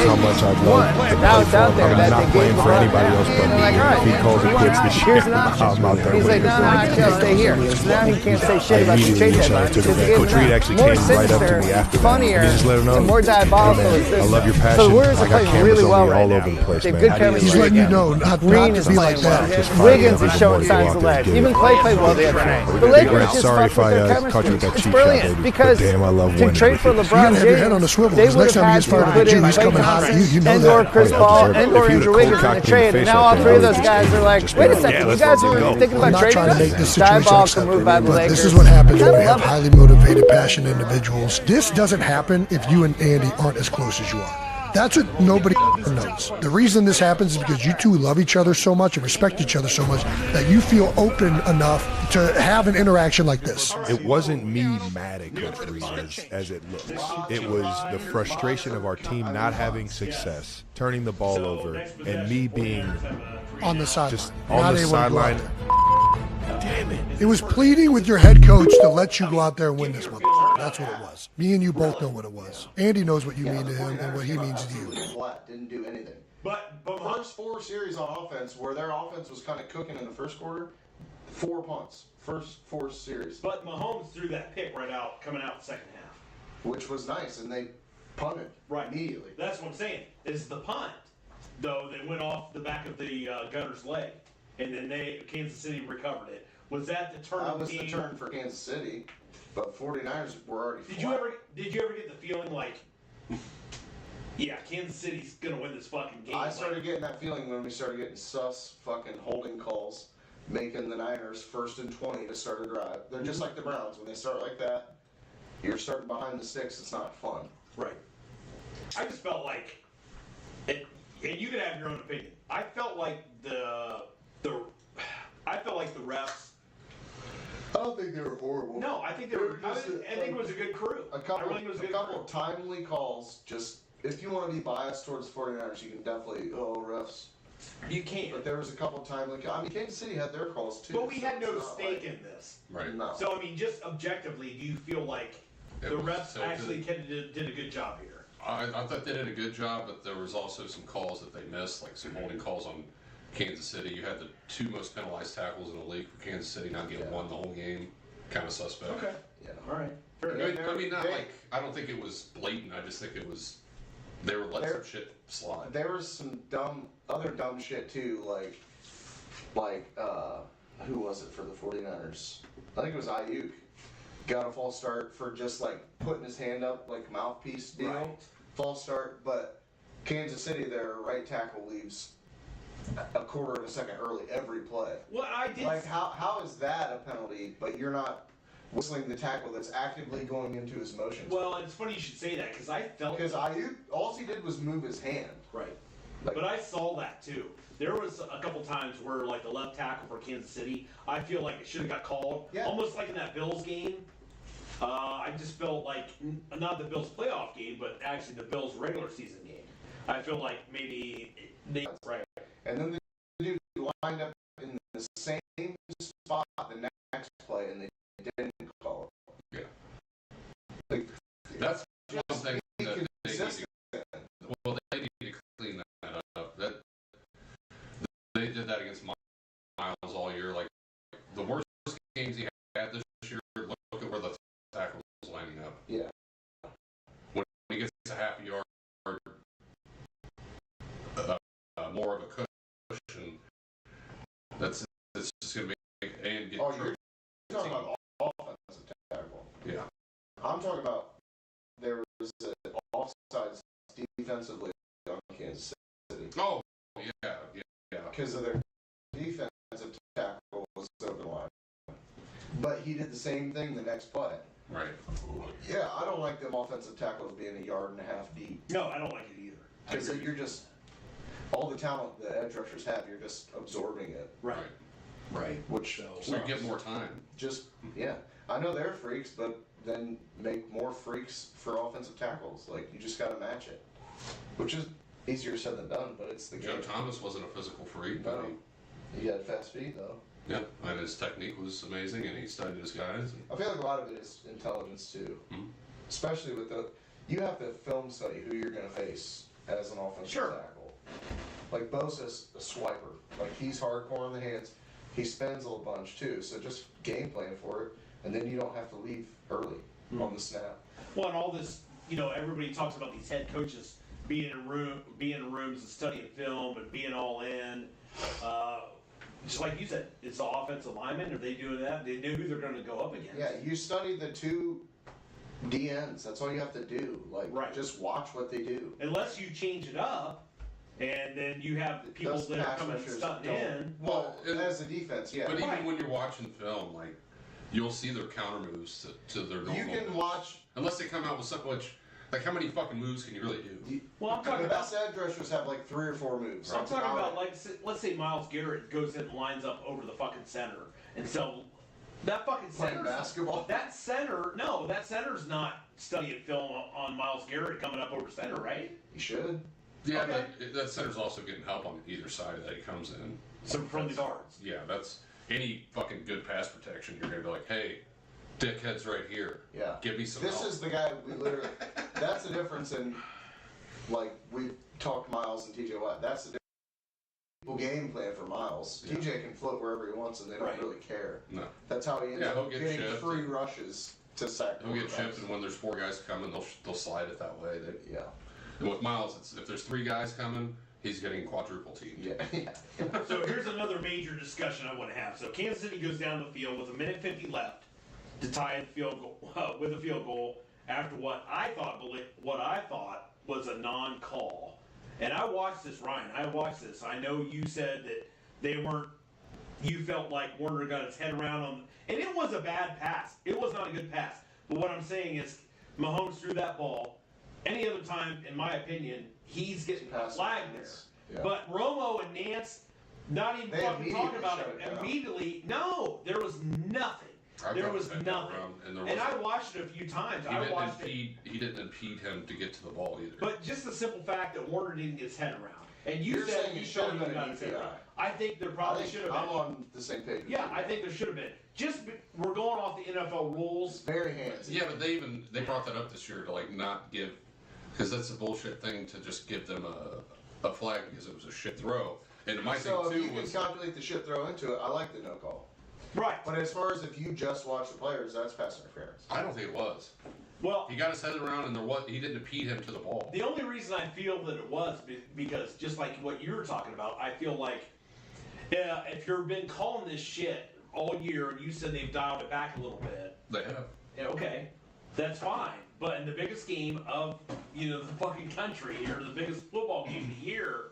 how much I love to play for him. I'm not playing for anybody else but me. If he calls it quits this year, I'm out there. He's like, no, actually, I'll stay here. So now he can't say shit about the trade deadline because it Coach Reed actually came right up to me after funnier, that. He just let him know, and more diabolical is this. I love your passion. So the Warriors are playing really well right all now. over the place, They have man. good chemistry. He's letting you know not to be like that. Wiggins is showing signs of life. Even Clay played well the other night. The Lakers just fucked with their chemistry. It's brilliant because to trade for LeBron James, they would have had to put in Klay Thompson and/or Chris Paul and/or Andrew Wiggins in the trade. And now all three of those guys are like, wait a second, you guys were thinking about trading us? Diabolical move by the Lakers. This is what happens when you have highly motivated, passionate individuals. This doesn't happen if you and Andy aren't as close as you are. That's what nobody knows. The reason this happens is because you two love each other so much and respect each other so much that you feel open enough to have an interaction like this. It wasn't me mad at Coach Reed as it looks. It was the frustration of our team not having success, turning the ball over, and me being on the sideline. Just on the sideline. Damn it. It was pleading with your head coach to let you go out there and win this one. That's what it was. Me and you both know what it was. Andy knows what you mean to him and what he means to you. Didn't do anything. But first 4 series on offense, where their offense was kind of cooking in the first quarter, 4 punts. First 4 series. But Mahomes threw that pick right out, coming out the second half. Which was nice, and they punted immediately. That's what I'm saying. Is the punt, though, that went off the back of the gunner's leg, and then Kansas City recovered it. Was that the turn? That was the turn for Kansas City, but 49ers were already Did you ever get the feeling like, yeah, Kansas City's going to win this fucking game? I started getting that feeling when we started getting sus fucking holding calls, making the Niners 1st and 20 to start a drive. They're just like the Browns. When they start like that, you're starting behind the sticks. It's not fun. Right. I just felt like, and you can have your own opinion. I felt like the refs. I don't think they were horrible. No, I think they were. I think it was a good crew. A couple of timely calls. Just if you want to be biased towards the 49ers, you can definitely refs. You can't. But there was a couple of timely. I mean, Kansas City had their calls too. But we had no stake in this. Right. No. So I mean, just objectively, do you feel like the refs actually did a good job here? I thought they did a good job, but there was also some calls that they missed, like some holding calls on Kansas City. You had the 2 most penalized tackles in the league for Kansas City, not get one the whole game. Kind of suspect. Okay. Yeah. All right. I don't think it was blatant. I just think it was they were letting some shit slide. There was some other dumb shit too, like who was it for the 49ers? I think it was Ayuk. Got a false start for just like putting his hand up like mouthpiece deal. Right. False start, but Kansas City, their right tackle leaves a quarter of a second early every play. Well, I did. Like how is that a penalty? But you're not whistling the tackle that's actively going into his motions. Well, it's funny you should say that because I felt Ayuk, all he did was move his hand. Right. But I saw that too. There was a couple times where, like the left tackle for Kansas City, I feel like it should have got called. Yeah. Almost like in that Bills game. I just felt like not the Bills playoff game, but actually the Bills regular season game. I feel like maybe they right. And then the dude lined up in the same spot the next play, and they didn't call it. Yeah. Like, that's one thing that they need to clean that up. They did that against Miles all year. Like the worst games he had this year. Look at where the tackle was lining up. Yeah. When he gets a half yard, more of a cushion. It's just going to make and get. Oh, you're talking about offensive tackle. Yeah. I'm talking about there was an offsides defensively on Kansas City. Oh, yeah. Because of their defensive tackle was over the line. But he did the same thing the next play. Right. Yeah, I don't like them offensive tackles being 1.5 yards deep. No, I don't like it either. Because you're just, all the talent the edge rushers have, you're just absorbing it. Right. Which so you get more time. Yeah. I know they're freaks, but then make more freaks for offensive tackles. Like, you just got to match it. Which is easier said than done, but it's the game. Joe Thomas wasn't a physical freak, but he had fast feet, though. Yeah, and his technique was amazing, and he studied his guys. I feel like a lot of it is intelligence, too. Mm-hmm. Especially with you have to film study who you're going to face as an offensive tackle. Like Bosa's a swiper. Like he's hardcore on the hands. He spins a bunch too. So just game plan for it, and then you don't have to leave early on the snap. Well, and all this, everybody talks about these head coaches being in rooms and studying film and being all in. Just like you said, it's the offensive linemen. Are they doing that? They know who they're going to go up against. Yeah, you study the two DNs. That's all you have to do. Like, just watch what they do. Unless you change it up, and then you have the people that are coming stunting in. Well, as a defense, yeah. But even when you're watching film, like, you'll see their counter moves to their normal. You can watch. Unless they come out with something which. Like, how many fucking moves can you really do? Well, I'm talking the best edge rushers have like 3 or 4 moves. I'm talking about, like, let's say Myles Garrett goes in and lines up over the fucking center. And so, that fucking center. Basketball? That center's not studying film on Myles Garrett coming up over center, right? He should. Yeah, but that center's also getting help on either side that he comes in. So, from the guards. Yeah, that's any fucking good pass protection. You're going to be like, hey, dickhead's right here. Yeah. Give me some This help. is the guy we literally. That's the difference in, like, we talked Miles and TJ Watt. That's the difference. People game plan for Miles. Yeah. TJ can float wherever he wants and they don't really care. No. That's how he ends up getting shipped. 3 rushes to sack. He'll get chipped, and when there's 4 guys coming, they'll slide it that way. Yeah. And with Miles, if there's 3 guys coming, he's getting quadruple teamed. Yeah. So here's another major discussion I want to have. So Kansas City goes down the field with 1:50 left to tie the field goal with a field goal after what I thought was a non-call. And I watched this, Ryan. I watched this. I know you said that you felt like Warner got his head around them, and it was a bad pass. It was not a good pass. But what I'm saying is, Mahomes threw that ball. Any other time, in my opinion, he's getting flagged there. Yeah. But Romo and Nance, not even fucking talking about it immediately. No, there was nothing. There was nothing. And I watched it a few times. He didn't impede him to get to the ball either. But just the simple fact that Warner didn't get his head around. And you said he should have been got his head around. I think there probably should have been. I'm on the same page. Yeah, I think there should have been. We're going off the NFL rules. Very handsy. Yeah, but they brought that up this year to like not give, because that's a bullshit thing to just give them a flag because it was a shit throw. And my thing too if you can calculate the shit throw into it, I like the no call. Right. But as far as if you just watch the players, that's pass interference. I don't think it was. Well, he got his head around and he didn't impede him to the ball. The only reason I feel that it was because just like what you were talking about, I feel like if you've been calling this shit all year and you said they've dialed it back a little bit. They have. Yeah, okay, that's fine. But in the biggest game of the fucking country or the biggest football game of the year,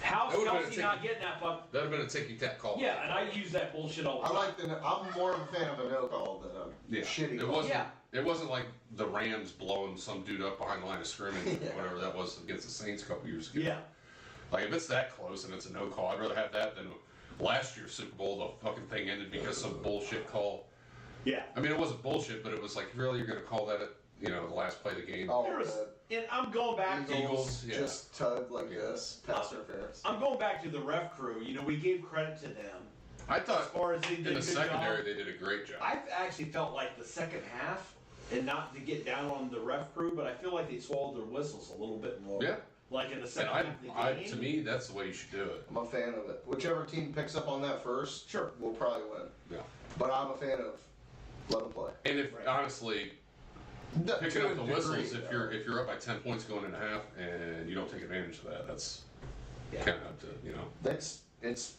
how's Kelsey not getting that fuck? That'd have been a ticky-tack call. Yeah, and I use that bullshit all the time. I'm more of a fan of a no call than a shitty call. It wasn't like the Rams blowing some dude up behind the line of scrimmage or whatever that was against the Saints a couple years ago. Yeah. Like, if it's that close and it's a no call, I'd rather have that than last year's Super Bowl, the fucking thing ended because some bullshit call. Yeah. I mean, it wasn't bullshit, but it was like, really, you're going to call that at, the last play of the game? And I'm going back to Eagles just tugged like this, pass interference. I'm going back to the ref crew. We gave credit to them. I thought as far as they did in the secondary, they did a great job. I actually felt like the second half, and not to get down on the ref crew, but I feel like they swallowed their whistles a little bit more. Yeah. Like in the second half of the game. To me, that's the way you should do it. I'm a fan of it. Whichever team picks up on that first, will probably win. Yeah. But I'm a fan of let them play. And if honestly, picking up the whistles, if you're up by 10 points going into half and you don't take advantage of that, that's kind of up to It's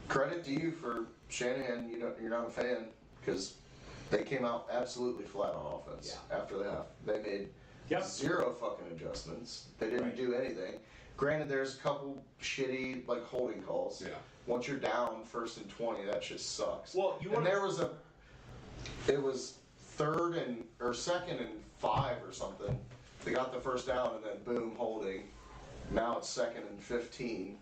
credit to you for Shanahan. You're not a fan because they came out absolutely flat on offense after the half. They made zero fucking adjustments. They didn't do anything. Granted, there's a couple shitty holding calls. Yeah. Once you're down 1st and 20, that just sucks. Well, it was 2nd and 5 or something. They got the first down and then boom, holding. Now it's 2nd and 15.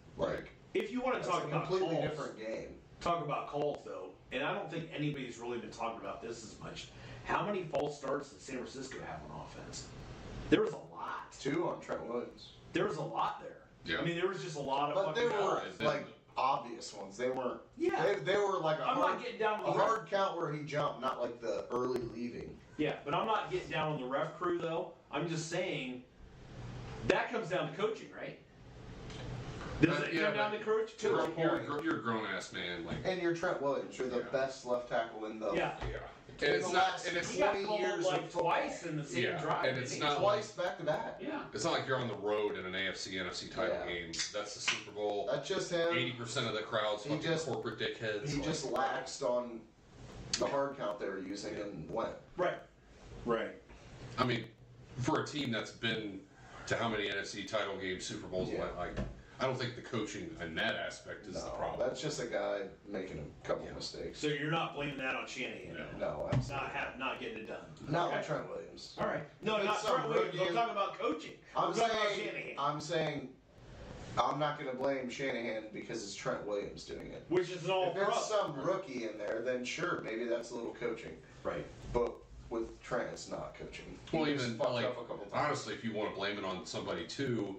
If you want to talk about completely calls, different game. Talk about calls though, and I don't think anybody's really been talking about this as much. How many false starts did San Francisco have on offense? There was a lot. 2 on Trent Williams. There was a lot there. Yeah. I mean, there was just a lot of. But they were obvious ones. They weren't. Yeah. They were like I'm not getting down on the hard count where he jumped, not like the early leaving. Yeah, but I'm not getting down on the ref crew though. I'm just saying, That comes down to coaching, right? Does it come down to coach? You're a grown ass man, like, and you're Trent Williams. You're the best left tackle in the Yeah. and it's not, and He got fumbled like twice in the same drive. and it's not twice back to back. Yeah. It's not like you're on the road in an AFC, NFC title game. That's the Super Bowl. That's just him. 80% of the crowd's fucking corporate dickheads. He just laxed on the hard count they were using and went. Right. I mean, for a team that's been to how many NFC title games, Super Bowls, like, I don't think the coaching in that aspect is the problem. That's just a guy making a couple mistakes. So you're not blaming that on Shanahan? No, absolutely not getting it done. Not with Trent Williams. All right. No, not Trent Williams. I'm talking about coaching. I'm saying I'm not going to blame Shanahan because it's Trent Williams doing it. Which is an all-pro. If it's some rookie in there, then sure, maybe that's a little coaching. Right. But with Trent, it's not coaching. Well, even like, honestly, if you want to blame it on somebody too,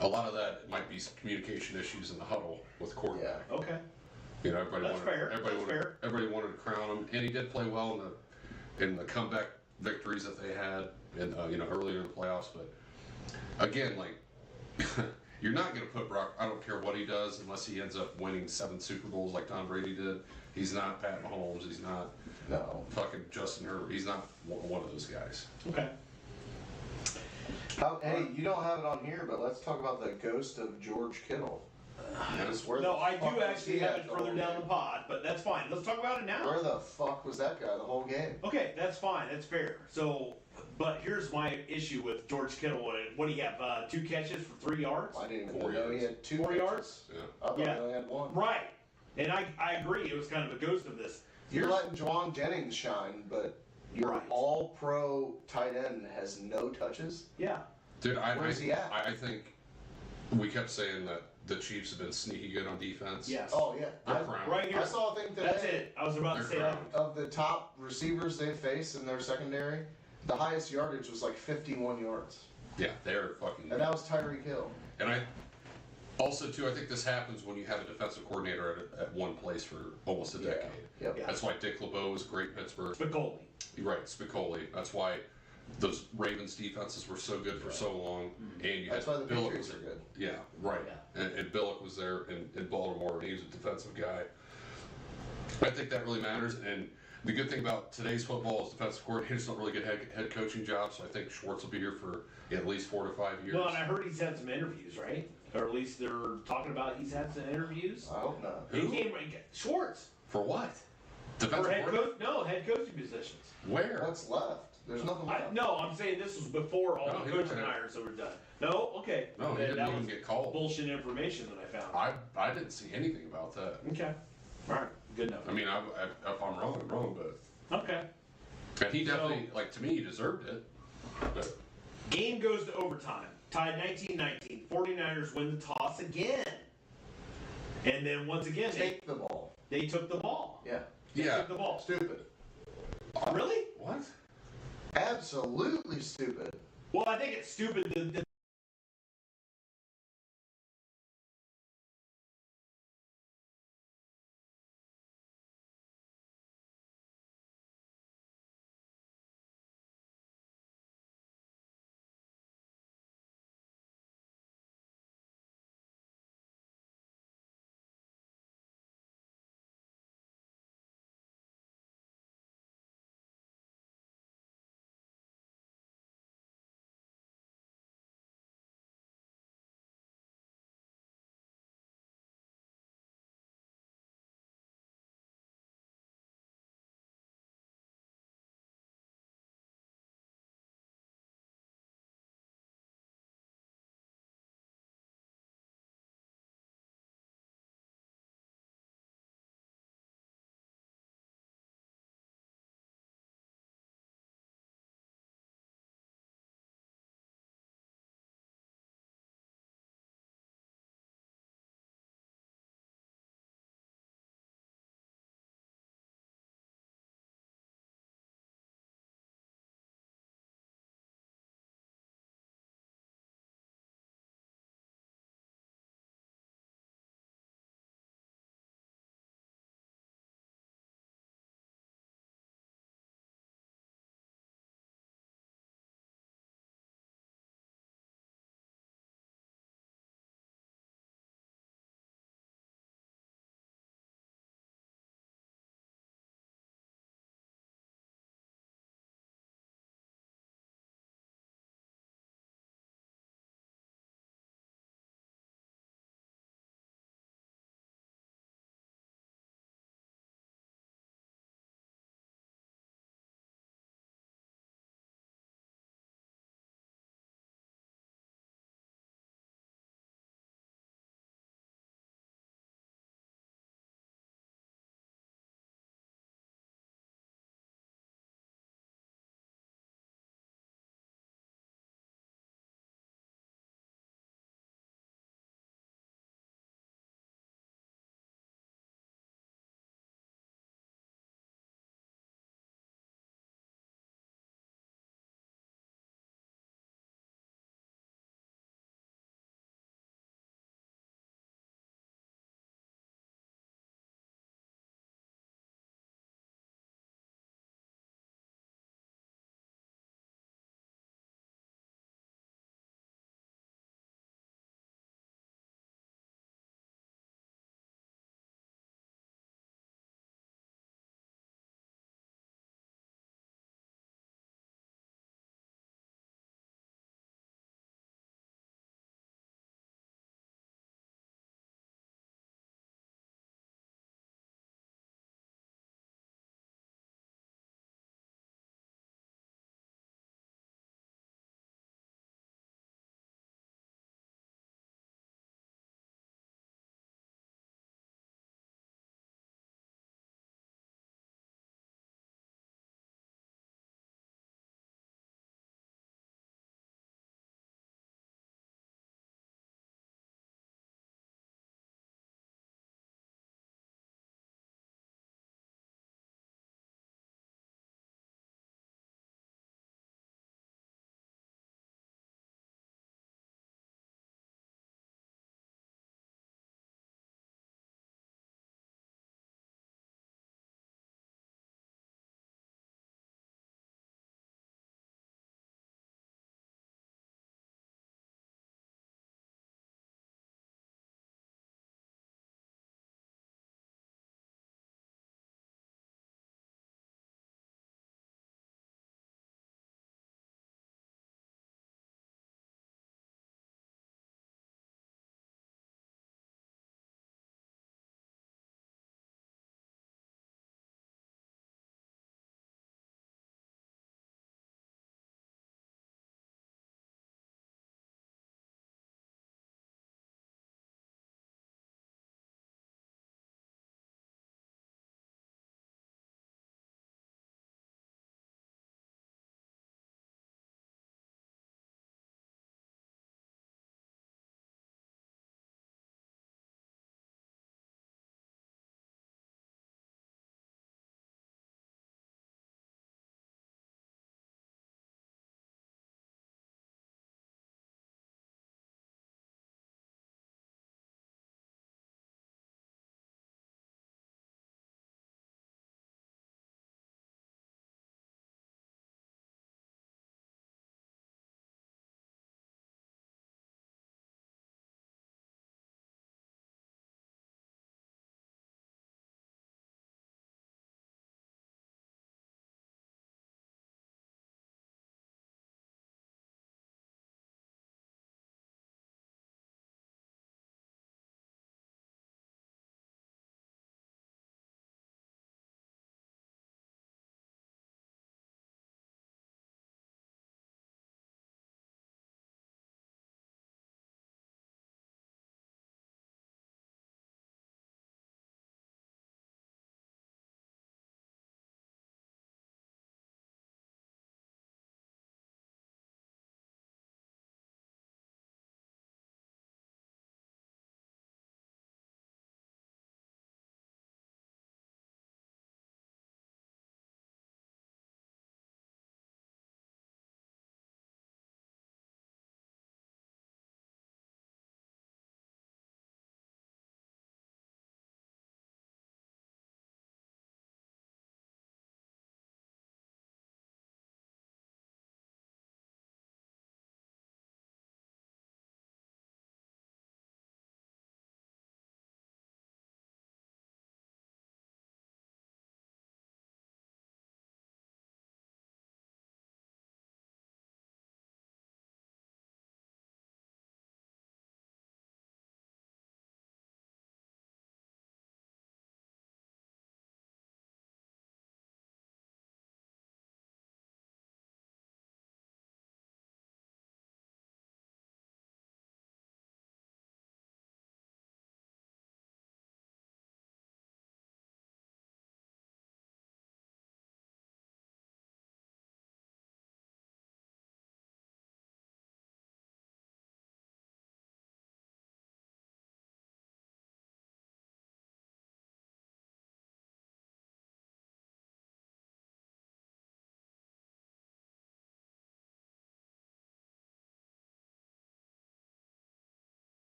a lot of that might be some communication issues in the huddle with the quarterback. Yeah. Okay. You know, everybody wanted to crown him, and he did play well in the comeback victories that they had, in earlier in the playoffs. But again, like, you're not going to put Brock. I don't care what he does, unless he ends up winning 7 Super Bowls like Tom Brady did. He's not Pat Mahomes. He's not fucking Justin Herbert. He's not one of those guys. Okay. Hey, you don't have it on here, but let's talk about the ghost of George Kittle. No, I do actually have it further down the pod, but that's fine. Let's talk about it now. Where the fuck was that guy the whole game? Okay, that's fine. That's fair. So, but here's my issue with George Kittle. What do you have? 2 catches for 3 yards? I didn't even know he had 2 4 yards? Yeah. I thought he only had 1. Right. And I agree. It was kind of a ghost of this. You're letting Juwan Jennings shine, but your all-pro tight end has no touches? Yeah. Dude, where's he at? I think we kept saying that the Chiefs have been sneaky good on defense. Yes. Oh, yeah. Right here. I saw a thing today. That's it. I was about to say that. Of the top receivers they faced in their secondary, the highest yardage was like 51 yards. Yeah, they're fucking. And that was Tyreek Hill. And I think this happens when you have a defensive coordinator at one place for almost a decade. Yep. Yeah. That's why Dick LeBeau was great in Pittsburgh. Spicoli. You're right, Spicoli. That's why those Ravens defenses were so good for so long. And you That's why the Patriots are good. Yeah, right. Yeah. And Billick was there in Baltimore, and he was a defensive guy. I think that really matters. And the good thing about today's football is defensive coordinators don't really get head coaching jobs, so I think Schwartz will be here for at least 4 to 5 years. No, and I heard he's had some interviews, right? Or at least they're talking about he's had some interviews. I hope not. He came Schwartz. For what? For head coaching positions. Where? What's left? There's nothing left. No, I'm saying this was before all the coaching hires that were done. No, okay. No, he didn't even get called. Bullshit information that I found. I didn't see anything about that. Okay. All right. Good enough. I mean, if I'm wrong, I'm wrong, but. Okay. And he definitely, to me, he deserved it. But. Game goes to overtime. Tied 19-19. 49ers win the toss again. And then once again, take the ball. They took the ball. Yeah. They took the ball. Stupid. Really? What? Absolutely stupid. Well, I think it's stupid.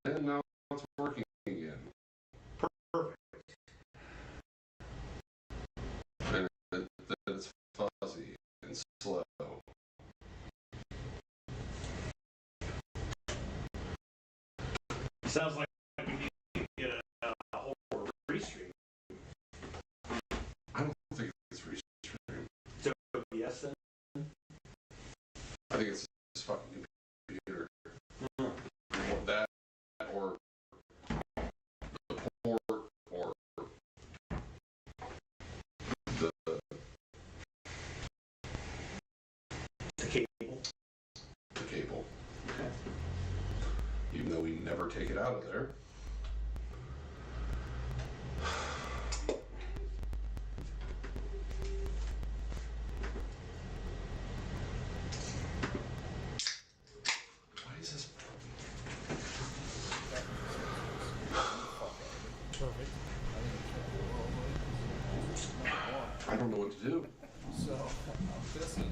and now it's working again. Perfect. And it's fuzzy and slow. Sounds like we need to get a whole restream. I don't think it's restream. So yes, then. I think it's this fucking computer. Or that, or the port, or The cable. the cable. Okay. Even though we never take it out of there. Why is this? I don't know what to do. So I'm pissing,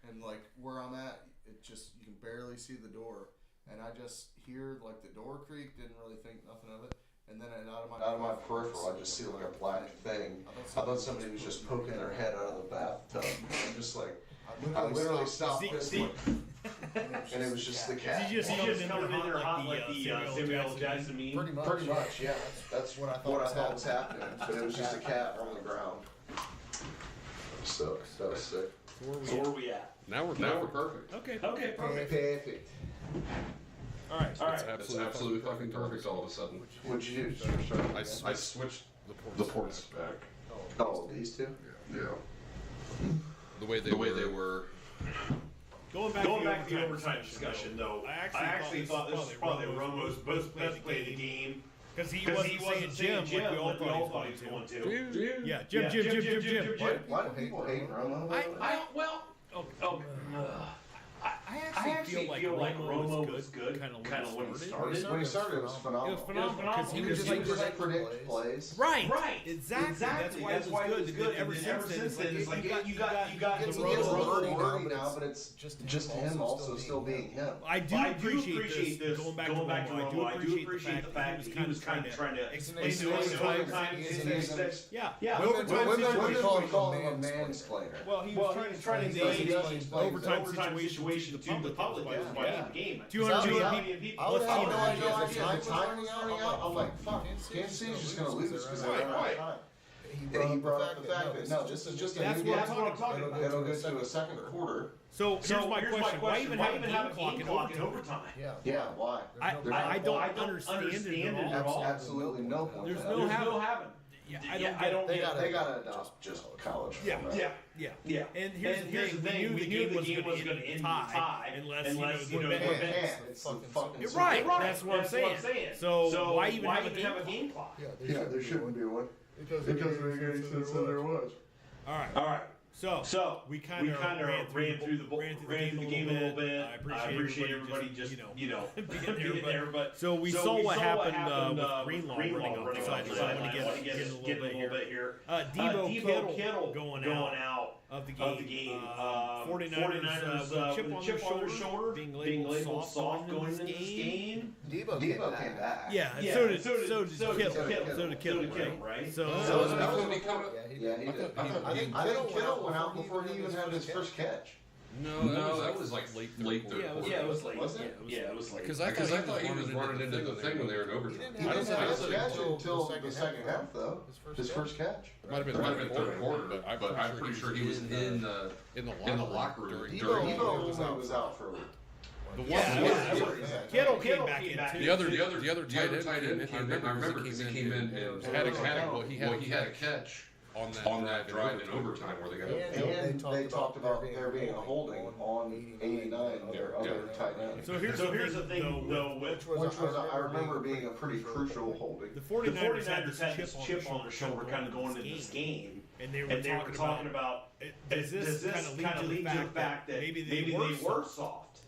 and like where I'm at, it just you can barely see the door, and I just hear like the door creak. Didn't really think nothing of it, and then out of my peripheral, I just see like a black thing. I thought somebody was just poking their head out of the bathtub. I'm just like, I literally stopped pissing, and it was just the cat. Did you just coming in there hot like the Samuel L. Jackson meme? Pretty much, yeah. That's what I thought was happening, but it was just a cat on the ground. So that was sick. So where are we at? Now we're perfect. Okay, perfect. Perfect. All right. It's absolutely fucking perfect all of a sudden. What'd you do? I switched the ports back. Oh, these two? Yeah. The way they were. Going back to the overtime discussion, though, I actually thought this was probably Romo's best play of the game. Because he wasn't saying Jim like we all thought he was going to. Yeah, Jim. Why do people hate Romo? I actually feel like Romo was good kind of when he started. When he started, it was phenomenal. It was phenomenal because he was just predict plays. Right. Exactly. That's why it was good. Ever since then, it's like you got It's a little wordy now, but it's just him also still being him. I do appreciate this. Going back to Romo, I do appreciate the fact that he was kind of trying to explain to us. Yeah. Women call him a mansplainer. Well, he was trying to explain the overtime situation to the public. That was my game. 200 people. I would have no idea. The time was running out. I'm like, fuck, Kansas City's just going to lose because they're running out of time. And he brought up the fact that, no, this is just a new game. It'll go to a second quarter. So here's my question. Why even have a game clock in overtime? Yeah, why? I don't understand it at all. Absolutely no point. There's no having. I don't. They gotta adopt just college. Yeah. And here's the thing: we knew the game was going to end tie unless you know. It's the fucking. Right. That's what I'm saying. So why even have a game clock? Yeah, there shouldn't be one. Because there was. All right. So we kind of ran through the game a little bit. I appreciate everybody just being there. But so we saw what happened with Greenlaw running off the sideline. I want to get in a little bit here. Debo Kittle going out of the game. 49ers with a chip on their shoulder, being labeled soft going into this game. Debo came back. Yeah. So did Kittle, right? So yeah, he did. I think Kittle went out before he even had his first catch. No, that was like late third quarter. Yeah, it was late. Was it? Yeah, it was late. Because I thought he was running into the thing when they were in overtime. He didn't have his catch until the second half, though. His first catch. It might have been third quarter, but I'm pretty sure he was in the locker room during. Debo only was out for. Kittle came back in too. The other tight end came in. I remember because he came in and had a catch on that drive in overtime where they got. And they talked about there being a holding on 89 of their other tight ends. So here's the thing, though, which was I remember being a pretty crucial holding. The 49ers had this chip on their shoulder kind of going into this game. And they were talking about, does this kind of lead to the fact that maybe they were soft?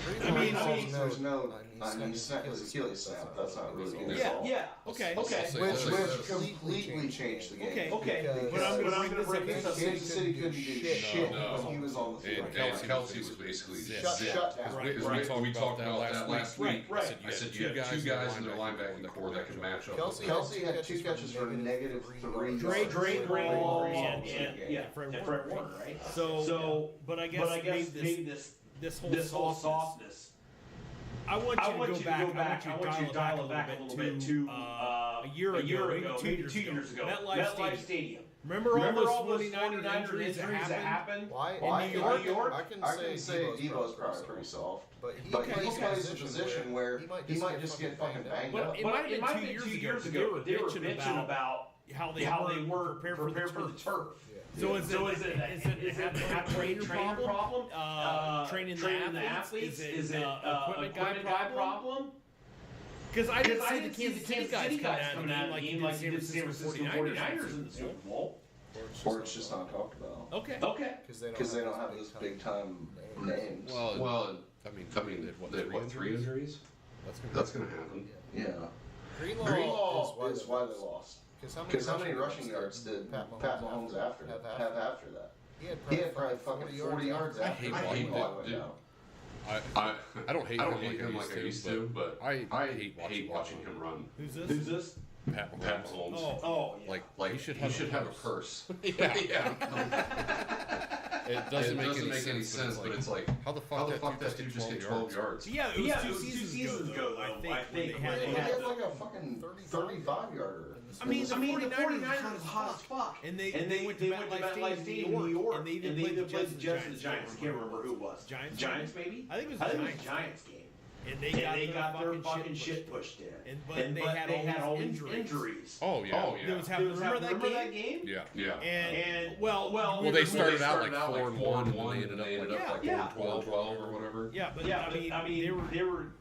there's no. I mean, snap his Achilles snap. That's not really good. Yeah. Okay. Which completely changed the game. Okay. But I'm gonna bring this up. Kansas City couldn't do shit when he was on the field. And Kelsey was basically shut down. We talked about that last week. I said you had two guys in their linebacking core that could match up. Kelsey had 2 catches for -3. Great and Fred Warner, right? So, but I guess maybe this whole softness. I want you to go back. I want you to dial it back a little bit to a year ago, maybe 2 years ago. MetLife Stadium. Remember all those 49ers injuries that happened? Why? In New York? I can say Debo's probably pretty soft. But he plays a position where he might just get fucking banged up. It might have been 2 years ago. They were bitching about how they were prepared for the turf. So is it a trainer problem? Training the athletes? Is it equipment guy problem? Because I didn't see the Kansas City guys coming out of the game like the San Francisco 49ers in the Super Bowl. Or it's just not talked about. Okay. Because they don't have those big time names. Well, I mean, they had 3 injuries? That's going to happen. Yeah. Greenlaw is why they lost. Because how many rushing yards did Pat Mahomes have after that? He had probably fucking 40 yards after Greenlaw went down. I don't hate him like I used to, but I hate watching him run. Who's this? Pat Mahomes. Oh, yeah. Like he should have a curse. Yeah. It doesn't make any sense, but it's like, how the fuck that dude just get 12 yards? Yeah, it was 2 seasons ago, though, I think. He had like a fucking 35-yarder. I mean, the 49ers was hot as fuck. And they went to MetLife Stadium in New York, and they even played the Jets and the Giants. I can't remember who it was. Giants, maybe? I think it was the Giants game. And they got their fucking shit pushed in. But they had all these injuries. Oh, yeah. Remember that game? Yeah. And they started out like 4-1, and they ended up like 12 or whatever. Yeah, but I mean, they were.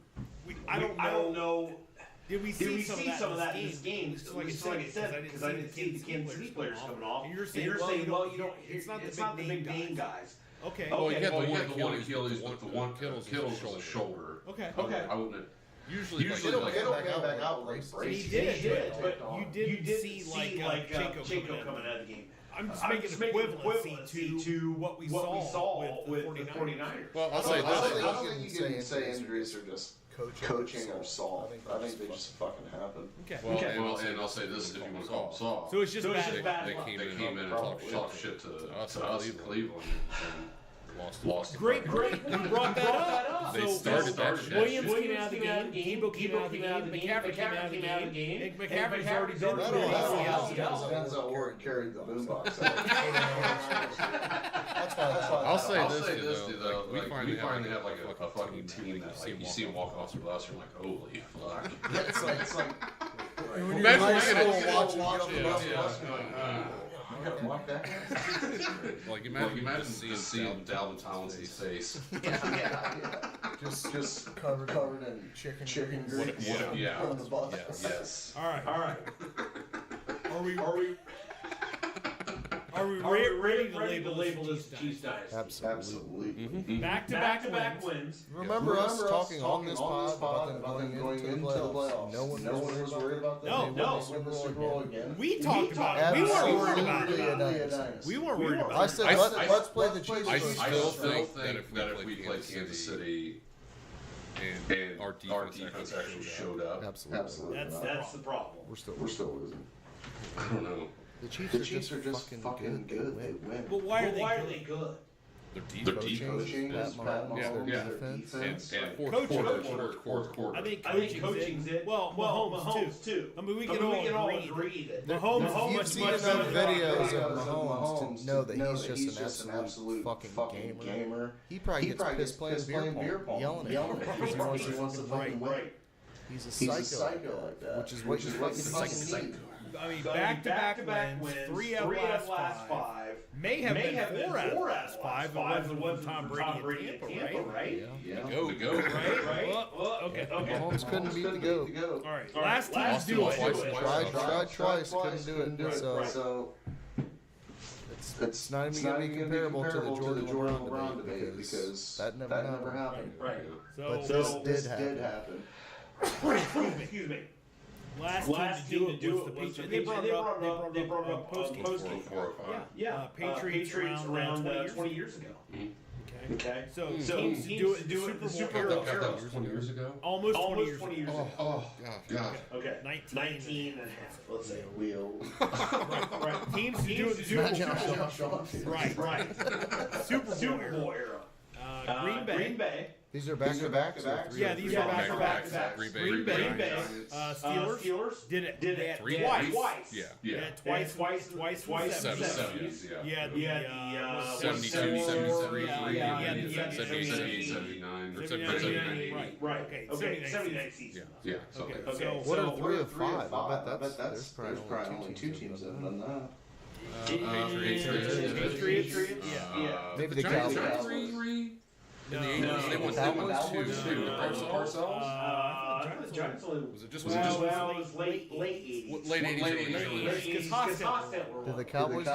I don't know. Did we see some of that in this game? Like I said, because I didn't see the Kansas City players coming off. And you're saying, well, you don't. It's not the big name guys. Okay. Well, you had the one Achilles, but the one Kittle's was shoulder. Okay. I wouldn't. Usually Kittle came back out like he did, but you didn't see like Jacob coming out of the game. I'm just making equivalency to what we saw with the 49ers. Well, I'll say this. I don't think you can say injuries are just coaching or soft. I think they just fucking happen. Okay. Well, and I'll say this, if you want to call them soft. So it's just bad. They came in and talked shit to us in Cleveland. Lost. Great. You brought that up. They started that shit. Williams came out of the game. Debo came out of the game. McCaffrey came out of the game. McCaffrey's already been through it. Depends on where it carried the boombox. I'll say this, dude, though. We finally have like a fucking team that like you see them walk off the bus, you're like, holy fuck. It's like imagine like imagine seeing Dalvin Tomlinson's face. Just covered in chicken grease. Yeah. On the bus. Yes. All right. Are we ready to label this cheese dice? Absolutely. Mm-hmm. Back-to-back wins. Remember us talking on this pod about them going into the playoffs? No one was worried about that. No. Win the Super Bowl again. We talked about it. We weren't worried about it. We weren't worried about it. I said, let's play the Chiefs. I still think that if we played Kansas City and our defense actually showed up, Absolutely. That's the problem. We're still losing. I don't know. The Chiefs are just fucking good. They win. But why are they good? Their coaching, Pat Mahomes, their defense. And fourth quarter. I think coaching's it. Well, Mahomes too. I mean, we can all agree that Mahomes. You've seen enough videos of Mahomes to know that he's just an absolute fucking gamer. He probably gets pissed playing beer pong, yelling at people because he wants to fucking win. He's a psycho like that, which is what you fucking need. I mean, back-to-back wins, 3 out of last 5. May have been 4 out of last 5. It wasn't Tom Brady in Tampa, right? Yeah. The GOAT. Right? Okay. Mahomes couldn't beat the GOAT. All right. Last teams do it. Tried twice, couldn't do it. So it's not even going to be comparable to the Jordan LeBron debate because that never happened. Right. But this did happen. Excuse me. Last team to do it was the Patriots. They brought up post-game. Yeah. Patriots around 20 years ago. Okay. So teams do it the Super Bowl era. 20 years ago? Almost 20 years ago. Oh, God. Okay. 19 and a half, let's say. Right. Teams do it the Super Bowl. Right. Super Bowl era. Green Bay. These are back-to-backs? Yeah, these are back-to-backs. Green Bay. Steelers did it twice. Yeah. Twice. 70s, Yeah, the 72, 73, 79. 79. Right. Okay. 79 season. Yeah. Okay. What are 3 of 5? I bet There's probably only 2 teams that have done that. Patriots. Yeah. Maybe the Cowboys. 3 in the 80s. They won 2. Parcells? The Giants only Was it just late 80s. late 80s? Because Hostetler were Did the Cowboys do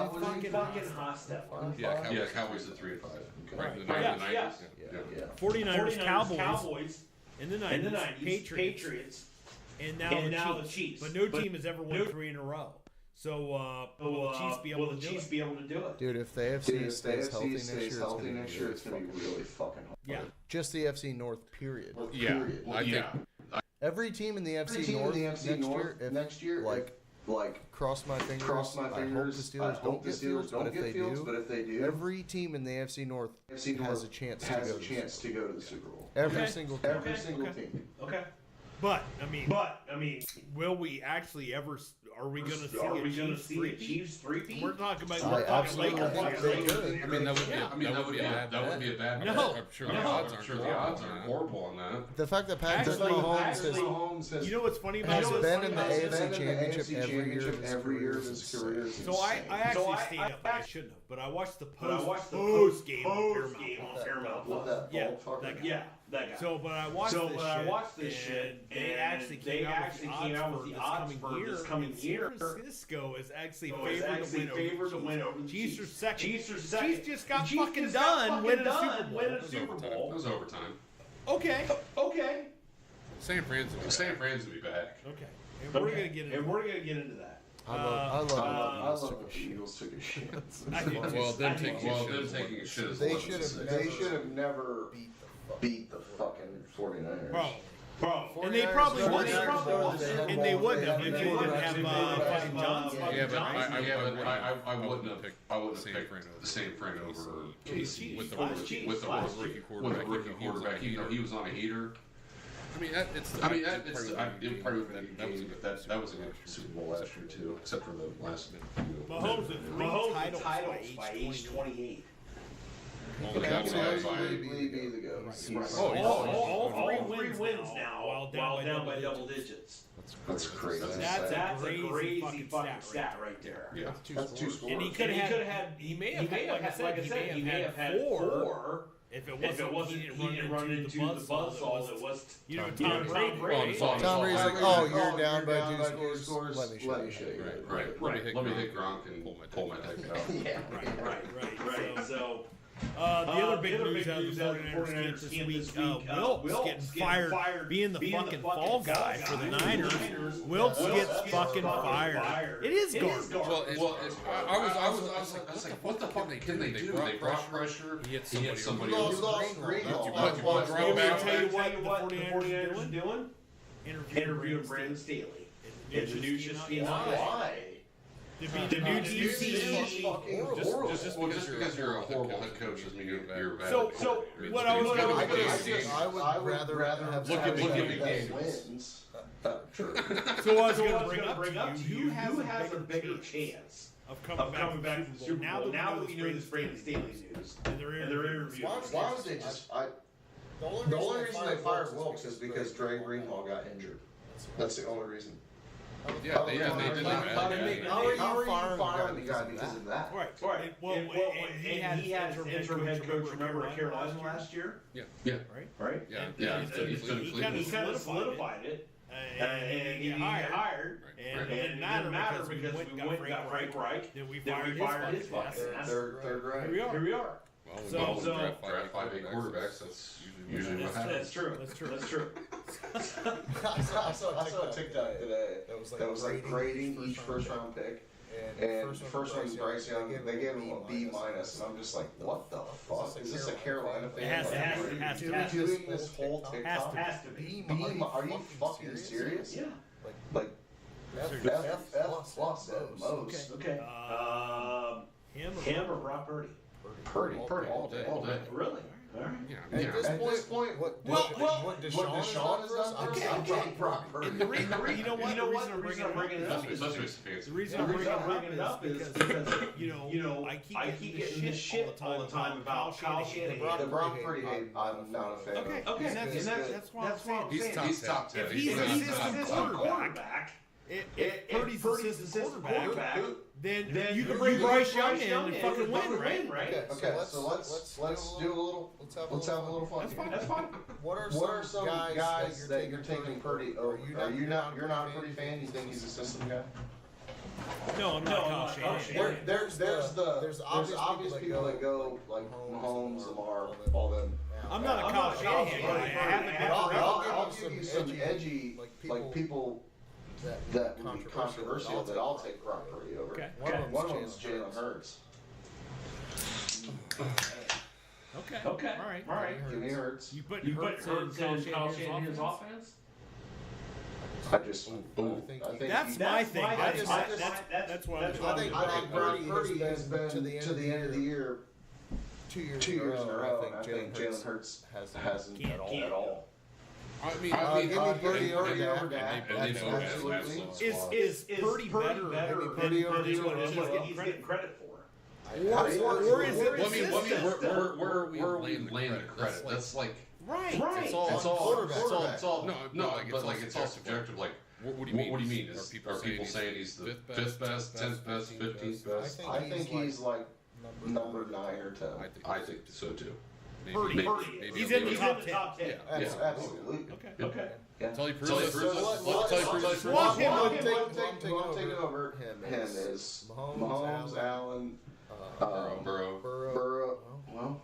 fucking Hostetler. Yeah, Cowboys at 3 and 5. Right. In the 90s. Yeah. 49ers, Cowboys in the 90s, Patriots, and now the Chiefs. But no team has ever won 3 in a row. So will the Chiefs be able to do it? Dude, if the AFC stays healthy next year, it's going to be really fucking hard. Yeah. Just the AFC North, period. I think every team in the AFC North next year, like cross my fingers. I hope the Steelers don't get Fields, but if they do, every team in the AFC North has a chance to go to the Super Bowl. Every single team. Okay. But I mean, will we actually ever? Are we going to see a Chiefs three-peat? We're talking about Lakers. I mean, that would be a bad. No, I'm sure the odds aren't horrible on that. The fact that Patrick Mahomes has, you know what's funny about has been in the AFC Championship every year of his career. So I actually stayed up. I shouldn't have, but I watched the post game on Paramount. Yeah, that guy. So, but I watched this shit, and they actually came out with the odds for this coming year. San Francisco is actually favored to win over the Chiefs. Chiefs are second. Chiefs just got fucking done winning a Super Bowl. It was overtime. Okay. San Fran's will be back. Okay. And we're gonna get into that. I love the Eagles took a shit. Well, them taking a shit. They should have never beat the fucking 49ers. Bro. And they probably wouldn't. And they wouldn't have if they didn't have fucking Johnson. Yeah, but I wouldn't have picked the same friend over Casey with the rookie quarterback. He was on a heater. I mean, that was a good Super Bowl last year too, except for the last. Mahomes with 3 titles by age 28. Absolutely be the GOAT. All 3 wins now, while down by double digits. That's crazy. That's a crazy fucking stat right there. Yeah, that's 2 scores. And he may have had 4. If it wasn't, he didn't run into the buzzsaw that was, Tom Brady. Tom Brady's like, you're down by 2 scores. Let me show you. Right. Let me hit Gronk and pull my dick out. Yeah. Right. So. The other big news out of the 49ers this week, Wilkes getting fired, being the fucking fall guy for the Niners. Wilkes gets fucking fired. It is garbage. Well, I was like, what the fuck can they do? They brought pressure. He hit somebody else. I'll tell you what the 49ers are doing? Interviewing Brandon Staley. Introduce why? The new DC just because you're a horrible head coach doesn't mean you're bad. So what I was going to I would rather have look at wins. So I was going to bring up to you, who has a bigger chance of coming back to the Super Bowl now that we know this Brandon Staley news and their interviews? Why would they just? The only reason they fired Wilkes is because Dre Greenlaw got injured. That's the only reason. Yeah, they did that. How are you firing the guy because of that? Right. Well, and he had his interim head coach. Remember Carolina last year? Yeah. Right. Yeah. He kind of solidified it and he got hired. And it didn't matter because we went and got Frank Reich. Then we fired his butt. Third right. Here we are. Well, so draft 5A quarterbacks. That's usually what happens. That's true. I saw a TikTok today that was like grading each first round pick. And first one's Bryce Young. They gave him a B-, and I'm just like, what the fuck? Is this a Carolina thing? It has to doing this whole TikTok? Has to be. Are you fucking serious? Yeah. Like F plus at most. Okay. Him or Brock Purdy? Purdy all day. Really? All right. Yeah. At this point, what Deshaun has done for us, I'm taking Brock Purdy. You know what? The reason I'm bringing it up is because you know I keep getting this shit all the time about Kyle Shanahan. The Brock Purdy hate, I'm not a fan of. Okay, that's what I'm saying. He's top 10. If he's an assistant quarterback, if Purdy's assistant quarterback, then you can bring Bryce Young in and fucking win, right? Okay, so let's do a little. Let's have a little fun. That's fine. What are some guys that you're taking Purdy over? You're not a Purdy fan? You think he's a system guy? No, I'm not Kyle Shanahan. There's obvious people that go like Mahomes, Lamar, all them. I'm not a Kyle Shanahan guy. I haven't been. I'll give you some edgy like people that would be controversial that I'll take Brock Purdy over. Okay. One of them is Jalen Hurts. Okay. All right. Give me Hurts. You put Hurts in Kyle Shanahan's offense? I think that's my thing. That's what I'm doing. I think Purdy has been to the end of the year 2 years in a row, and I think Jalen Hurts hasn't at all. I mean, give me Purdy over Dak. Absolutely. Is Purdy better than he's getting credit for? Or is it? Where are we laying the credit? That's like right. It's all no, but like it's all subjective. Like, what do you mean? What do you mean? Are people saying he's the 5th best, 10th best, 15th best? I think he's like number 9 or 10. I think so too. Purdy. He's in the top 10. Yeah, absolutely. Okay. Tell you Swap him. I'm taking over him is Mahomes, Allen, Burrow. Well,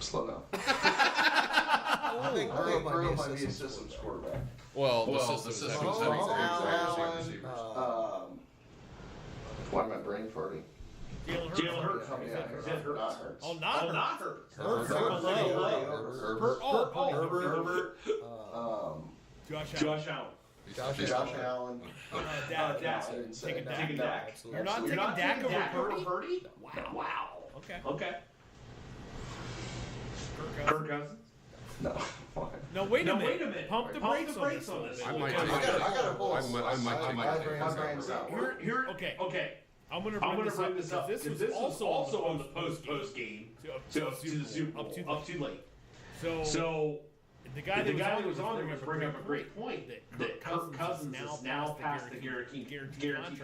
slow down. I think Burrow might be a systems quarterback. Well, the system's heavy. Why am I brain farting? Jalen Hurts. Not Hurts. Oh, not Hurts. Herbert. Josh Allen. Josh Allen. Dak. Taking Dak. You're not taking Dak over Purdy? Wow. Okay. Kirk Cousins? No. No, wait a minute. Pump the brakes on this. I might take Okay. I'm gonna bring this up. This was also on the post game to the Super Bowl, up too late. So the guy that was on there was bringing up a great point that Kirk Cousins is now past the guaranteed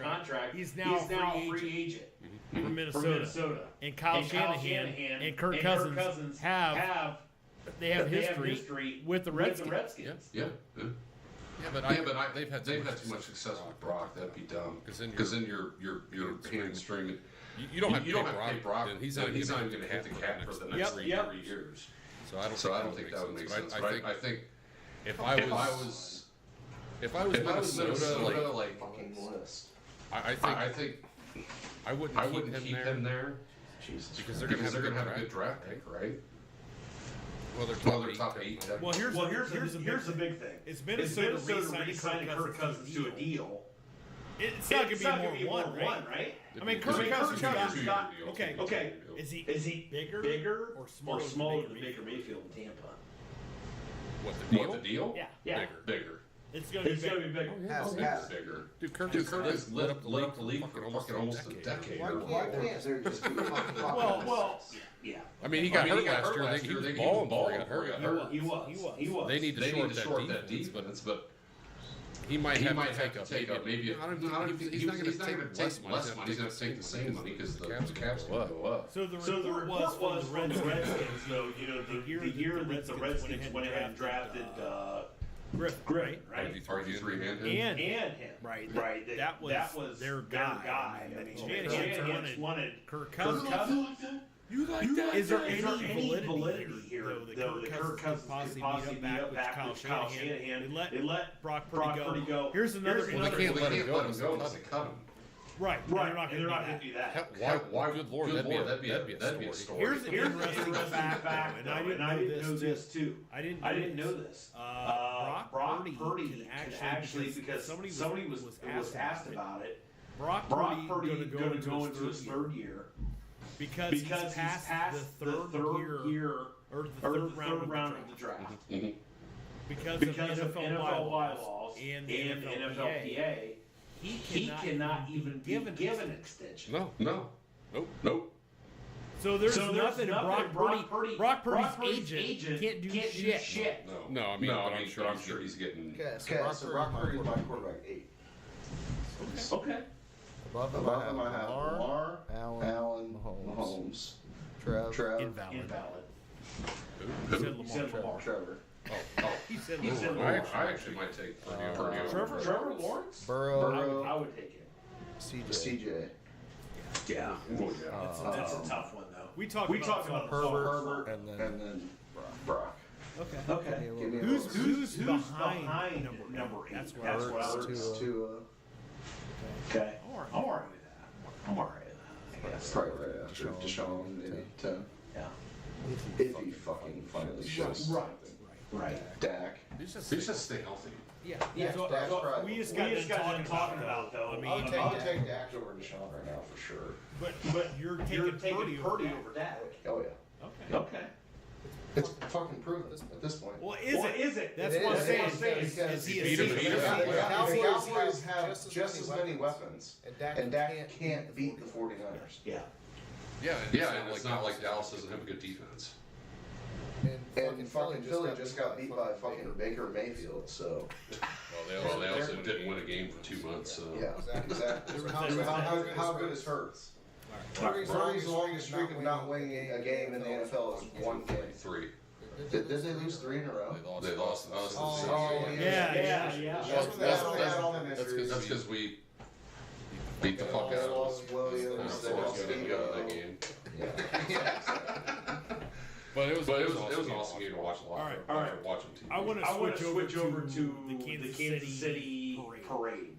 contract. He's now a free agent from Minnesota. And Kyle Shanahan and Kirk Cousins have history with the Redskins. Yeah, but they've had too much success with Brock. That'd be dumb. Because then you're hamstringing. You don't have to pay Brock. He's not even going to hit the cap for the next 3 years. So I don't think that would make sense. But I think if I was Minnesota, like fucking list. I think I wouldn't keep him there. Because they're going to have a good draft pick, right? Well, they're top 8. Well, here's the big thing. It's Minnesota re-signing Kirk Cousins to a deal. It's not going to be more than one, right? I mean, Kirk Cousins got okay. Is he bigger or smaller than Baker Mayfield in Tampa? What the deal? Yeah. Bigger. It's going to be bigger. Bigger. Dude, Kirk has lit up the league for fucking almost a decade. Why can't there just be Well, yeah. I mean, he got hurt last year. He was balling before he got hurt. He was. They need to short that defense, but he might have to take up maybe. He's not going to take less money. He's going to take the same money because the caps will go up. So the report was from the Redskins, though. You know, the year that the Redskins went ahead and drafted right? RG3 and him. Right. That was their guy. I mean, Shanahan wanted Kirk Cousins. You like that? Is there any validity here, though, that Kirk Cousins could possibly meet up back with Kyle Shanahan? They let Brock Purdy go. Here's another. Well, they can't let him go unless they cut him. Right. They're not going to do that. Why? Good Lord, that'd be a story. Here's an interesting fact, and I didn't know this too. I didn't know this. Brock Purdy can actually, because somebody was asked about it. Brock Purdy going to go into his third year because he's passed the third year or the third round of the draft. Because of NFL bylaws and the NFLPA. He cannot even be given an extension. Nope. So there's nothing. Brock Purdy's agent can't do shit. No, I'm sure he's getting. Okay, so Brock Purdy is my quarterback 8. Okay. Above him I have Lamar, Allen, Mahomes, Trev. Invalid. Who said Lamar? Trevor. He said Lamar. I actually might take Purdy over Trevor Lawrence? Burrow. I would take him. CJ. Yeah. That's a tough one, though. We talk about Herbert and then Brock. Okay. Who's behind number 8? That's what I was Tua. Okay. I'm alright with that. I guess. Probably right after Deshaun, maybe 10. Yeah. If he fucking finally shows. Right. Dak. He just stay healthy. Yeah. So we just got done talking about though. I mean, I'll take Dak over Deshaun right now for sure. But you're taking Purdy over Dak. Oh yeah. Okay. It's fucking proven at this point. Well, is it? That's what I'm saying. Is he a The Cowboys have just as many weapons, and Dak can't beat the 49ers. Yeah. And it's not like Dallas doesn't have a good defense. And fucking Philly just got beat by fucking Baker Mayfield, so. Well, they also didn't win a game for 2 months, so. Yeah, exactly. How good is Hurts? Purdy's longest streak of not winning a game in the NFL is 1 game. 3. Did they lose 3 in a row? They lost us. Yeah. That's because we beat the fuck out of us. Williams, they lost that game. Yeah. But it was an awesome game to watch live. All right. Watching TV. I want to switch over to the Kansas City parade.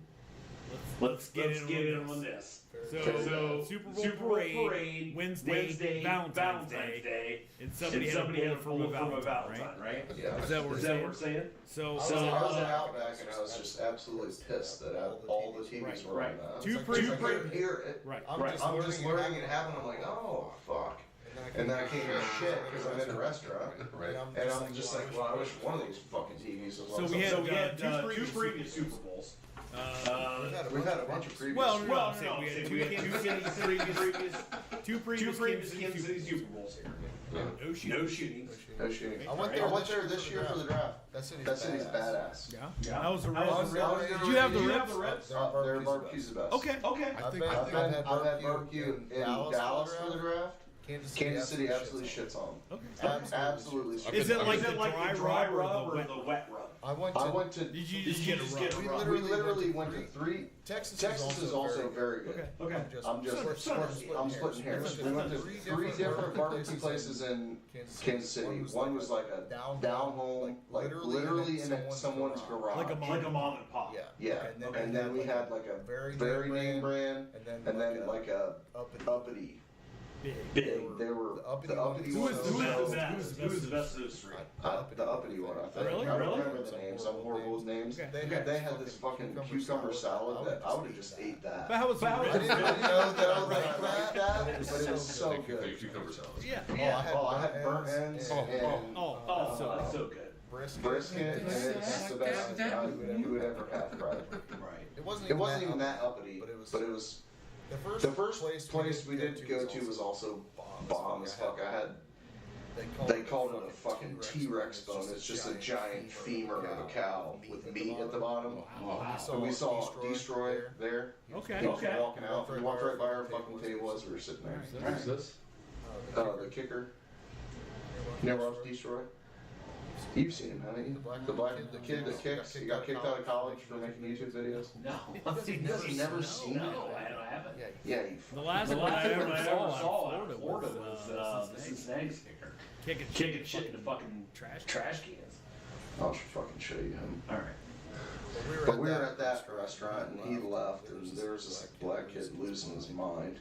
Let's get in on this. So Super Bowl parade Wednesday, Valentine's Day, and somebody had a pull from a Valentine, right? Yeah. Is that what we're saying? So I was at Outback and I was just absolutely pissed that all the TVs were on that. I couldn't hear it. Right. I'm just learning it happened. I'm like, oh fuck. And then I can't hear shit because I'm in a restaurant. Right. And I'm just like, well, I wish one of these fucking TVs was on. So we had two previous Super Bowls. We've had a bunch of previous. No. We had two previous Kansas City Super Bowls here. Yeah. No shooting. I went there this year for the draft. That city's badass. Yeah. That was the Reds. Did you have the Reds? Their barbecue's the best. Okay. I've had barbecue in Dallas for the draft. Kansas City absolutely shits on them. Okay. Absolutely. Is it like the dry rub or the wet rub? I went to. Did you just get a rub? We literally went to 3. Texas is also very good. Okay. I'm splitting hairs. We went to 3 different barbecue places in Kansas City. One was like a down home, like literally in someone's garage. Like a mom and pop. Yeah. And then we had like a very name brand, and then like a uppity. Big. They were the uppity one. Who was the best of those 3? The uppity one, I think. Really? I don't remember the names. I'm horrible with names. They had this fucking cucumber salad that I would have just ate that. But how was I didn't know that I would like that, but it was so good. Cucumber salad. Yeah. I had burnt ends and that's so good. Brisket, and it's the best you would ever have fried. Right. It wasn't even that uppity, but it was. The first place we did go to was also bomb as fuck. They called it a fucking T-Rex bone. It's just a giant femur of a cow with meat at the bottom. And we saw Destroy there. Okay. He was walking out. We walked right by our fucking table as we were sitting there. Who's this? The kicker. You never watched Destroy? You've seen him, haven't you? The kid that kicks. He got kicked out of college for making YouTube videos. No, You've never seen it. No, I haven't. Yeah. The last one I ever saw out of Florida was the Cincinnati's kicker. Kicking shit into fucking trash cans. I'll fucking show you him. All right. But we were at that restaurant and he left, and there was this black kid losing his mind.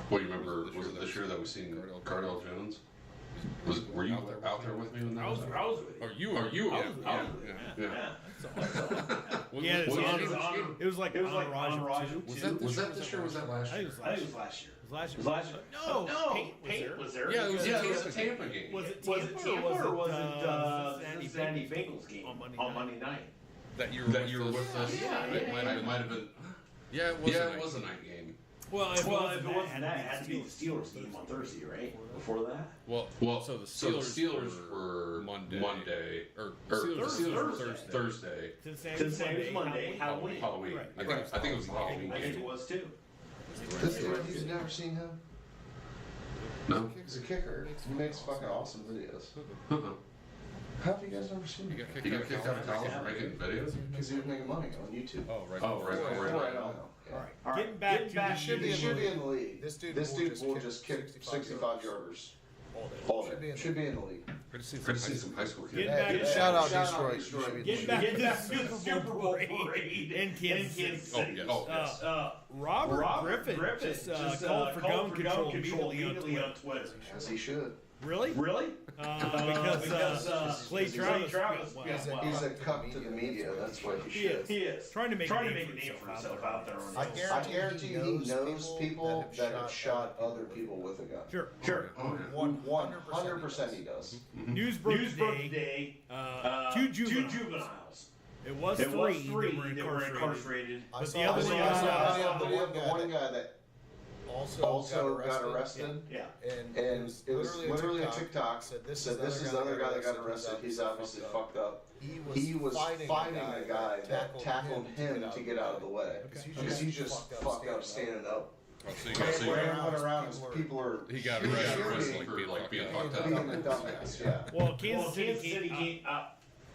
Well, you remember, was it this year that we seen Cardell Jones? Were you out there with me when that was? I was with you. Or you? Yeah. Yeah, it was like Raj. Was that this year or was that last year? I think it was last year. It was last year. No, Paint was there. Yeah, it was the Tampa game. Was it Tampa or was it Cincinnati Bengals game on Monday night? That you were with us? Yeah. It might have been. Yeah, it was a night game. Well, if it wasn't that, it had to be the Steelers game on Thursday, right? Before that? Well, so the Steelers were Monday, or Thursday. Cincinnati was Monday. Halloween. Right. I think it was the Halloween game. I think it was too. This dude, you've never seen him? No. He's a kicker. He makes fucking awesome videos. How have you guys never seen him? He got kicked out of college for making videos? Because he was making money on YouTube. Right. All right. Getting back He should be in the league. This dude will just kick 65 yarders all day. Should be in the league. Good to see some high school kids. Shout out Detroit. Getting back to the Super Bowl parade in Kansas City. Oh, yes. Robert Griffin just called for gun control immediately on Twitter. As he should. Really? Because Clay Travis he's a cuck to the media. That's what he is. Trying to make a name for himself out there. I guarantee you he knows people that have shot other people with a gun. Sure. 100% he does. News broke today. Two juveniles. It was three that were incarcerated. But the other one got out. We have the one guy that also got arrested. Yeah. And it was literally a TikTok said this is the other guy that got arrested. He's obviously fucked up. He was fighting a guy that tackled him to get out of the way. Because he just fucked up standing up. So everyone around us, people are. He got arrested for being fucked up. Being a dumbass, yeah. Well, Kansas City,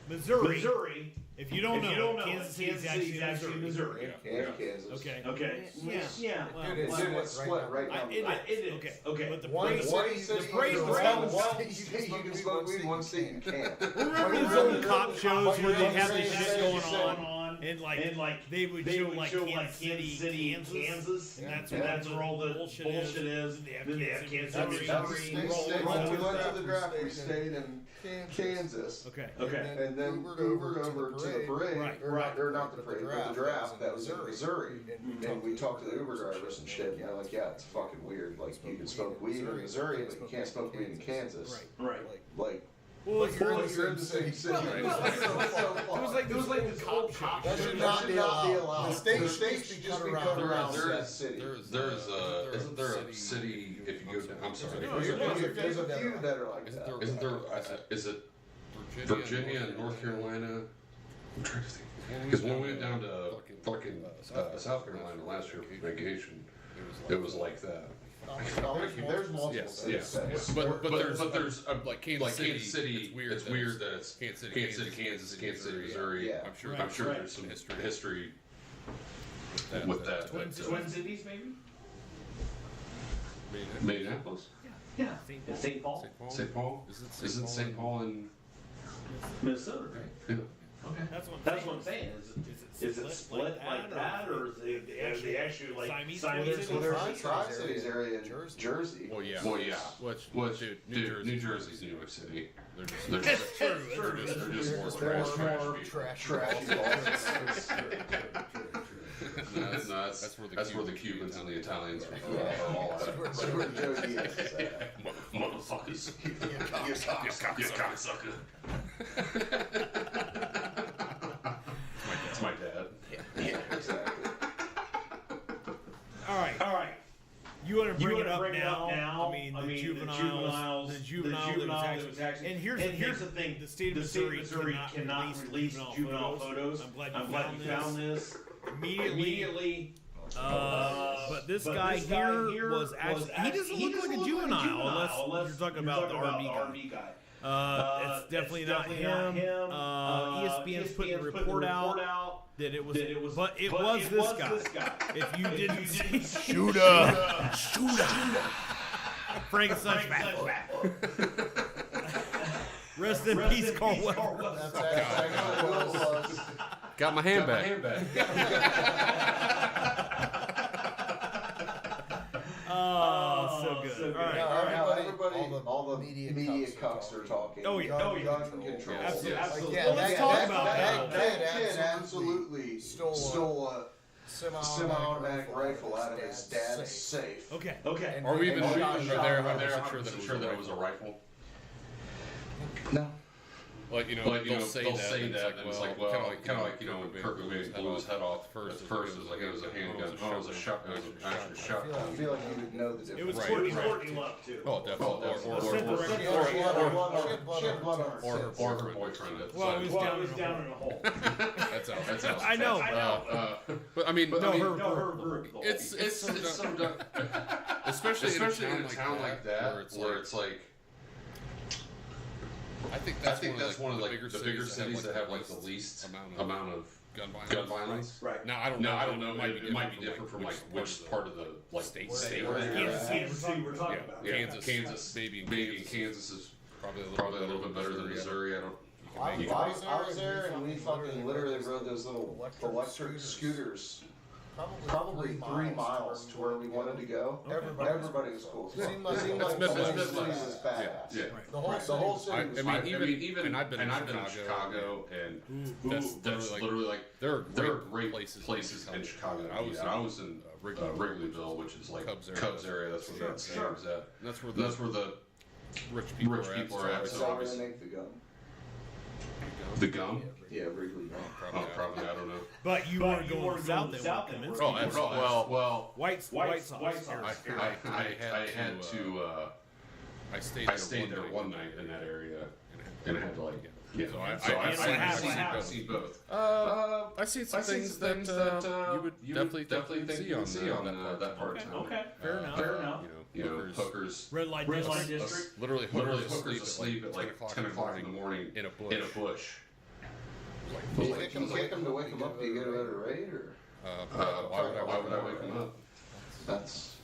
Missouri. If you don't know, Kansas City is actually Missouri. And Kansas. Okay. Yeah. Dude, it's split right now. It is. Okay. But the parade was one state you can smoke weed, one state you can't. Remember those old cop shows where they have this shit going on, and like they would show like Kansas City, Kansas, and that's where all the bullshit is. And they have Kansas City. We went to the draft. We stayed in Kansas. Okay. And then Ubered over to the parade. Right. Or not the parade, but the draft that was in Missouri. And we talked to the Uber drivers and shit. And they're like, yeah, it's fucking weird. Like, you can smoke weed in Missouri, but you can't smoke weed in Kansas. Right. Like, well, you're in the same city. It was like this old cop show. That should not be allowed. The state should just be cut around the city. Isn't there a city, if you go to, I'm sorry. There's a few that are like that. Isn't there, is it Virginia and North Carolina? I'm trying to think. Because when we went down to fucking South Carolina last year for vacation, it was like that. There's multiple states. Yes. But there's like Kansas City. It's weird that it's Kansas City, Kansas City, Missouri. Yeah. I'm sure there's some history with that. Twin Cities, maybe. Minneapolis. Yeah. St. Paul. St. Paul. Isn't St. Paul in Minnesota, right? Yeah. Okay. That's what I'm saying. Is it split like that, or is they actually like Siamese? Well, there's a Tri-Cities area in Jersey. Well, yeah. Which, New Jersey's New York City. They're just more trashy balls. That's where the Cubans and the Italians are all at. That's where Joe Diaz is at. Motherfuckers. You cocksucker. It's my dad. Yeah, exactly. All right. You want to bring it up now? I mean, the juvenile that was actually. And here's the thing: the state of Missouri cannot release juvenile photos. I'm glad you found this immediately. But this guy here was actually. He doesn't look like a juvenile unless you're talking about the RV guy. It's definitely not him. ESPN's putting a report out that it was but it was this guy. If you didn't see Shooter. Frankenstein's back. Rest in peace, Carl Weber. Got my hand back. Oh, so good. All right. All the media cucks are talking. Oh, yeah. Gun control. Absolutely. Yeah, Well, let's talk about that. That kid absolutely stole a semi-automatic rifle out of his dad's safe. Okay. Are we even sure that it was a rifle? No. Like, they'll say that, and it's like, well, kind of like, Kirk blew his head off first. At first, it was like it was a handgun. Oh, it was a shotgun. It was an actual shotgun. I feel like you would know the difference. It was Courtney Love, too. Oh, definitely. Or her boyfriend. Well, it was down in a hole. That's out. I know. But I mean, her. it's so dumb. Especially in a town like that, where it's like. I think that's one of the bigger cities that have like the least amount of gun violence. Right. Now I don't know. It might be different from like which part of the like state. Kansas City we're talking about. Kansas, maybe Kansas is probably a little bit better than Missouri. I was there and we fucking literally rode those little electric scooters. Probably 3 miles to where we wanted to go. Everybody was cool. It seemed like the whole city was badass. Yeah. The whole city was badass. Even and I've been in Chicago, and that's literally like there are great places in Chicago. I was in Wrigleyville, which is like Cubs area. That's where that stadium is at. That's where the rich people are at. So obviously they make the gum. The gum? Yeah, Wrigley. Probably. I don't know. But you weren't going south then. Well, White Sox. I stayed there one night in that area, and I had to like. Yeah. So I've seen both. I've seen some things that you would definitely see on that part of town. Okay. Fair enough. Hookers. Red light district. Literally hookers asleep at like 10 o'clock in the morning in a bush. Do you kick them to wake them up? Do you get a better rate, or? Why would I wake them up? That's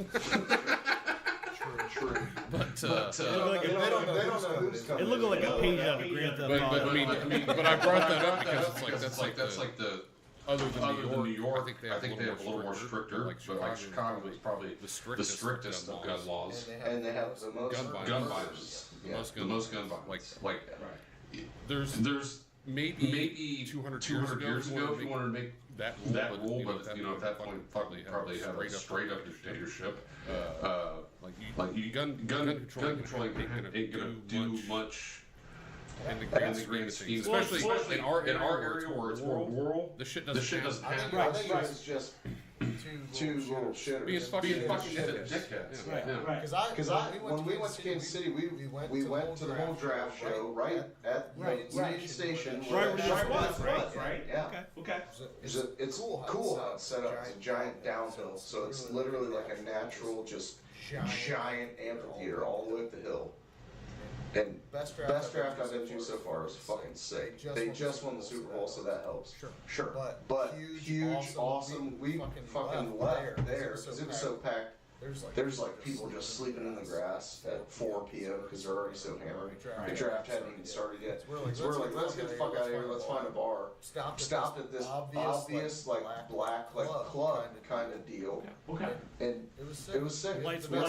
true. But they don't know who's coming. It looked like a page out of Grand Theft Auto. But I brought that up because that's like the other than New York, I think they have a little more stricter. But like Chicago is probably the strictest of gun laws. And they have the most gun violence. The most gun violence. Like there's maybe 200 years ago, if you wanted to make that rule, but at that point probably have a straight up dictatorship. Gun controlling ain't gonna do much in the grand scheme, especially in our area where it's more rural. The shit doesn't happen. I think it's just two little shitters being fucking dickheads. Because when we went to Kansas City, we went to the whole draft show right at Union Station. Right. Yeah. Okay. It's cool how it's set up. It's a giant downhill, so it's literally like a natural, just giant amphitheater all the way up the hill. And best draft I've been to so far is fucking sick. They just won the Super Bowl, so that helps. Sure. But huge, awesome. We fucking left there because it was so packed. There's like people just sleeping in the grass at 4 p.m. because they're already so hammered. The draft hadn't even started yet. So we're like, let's get the fuck out of here. Let's find a bar. Stopped at this obvious like black like club kind of deal. Okay. And it was sick. Lights No,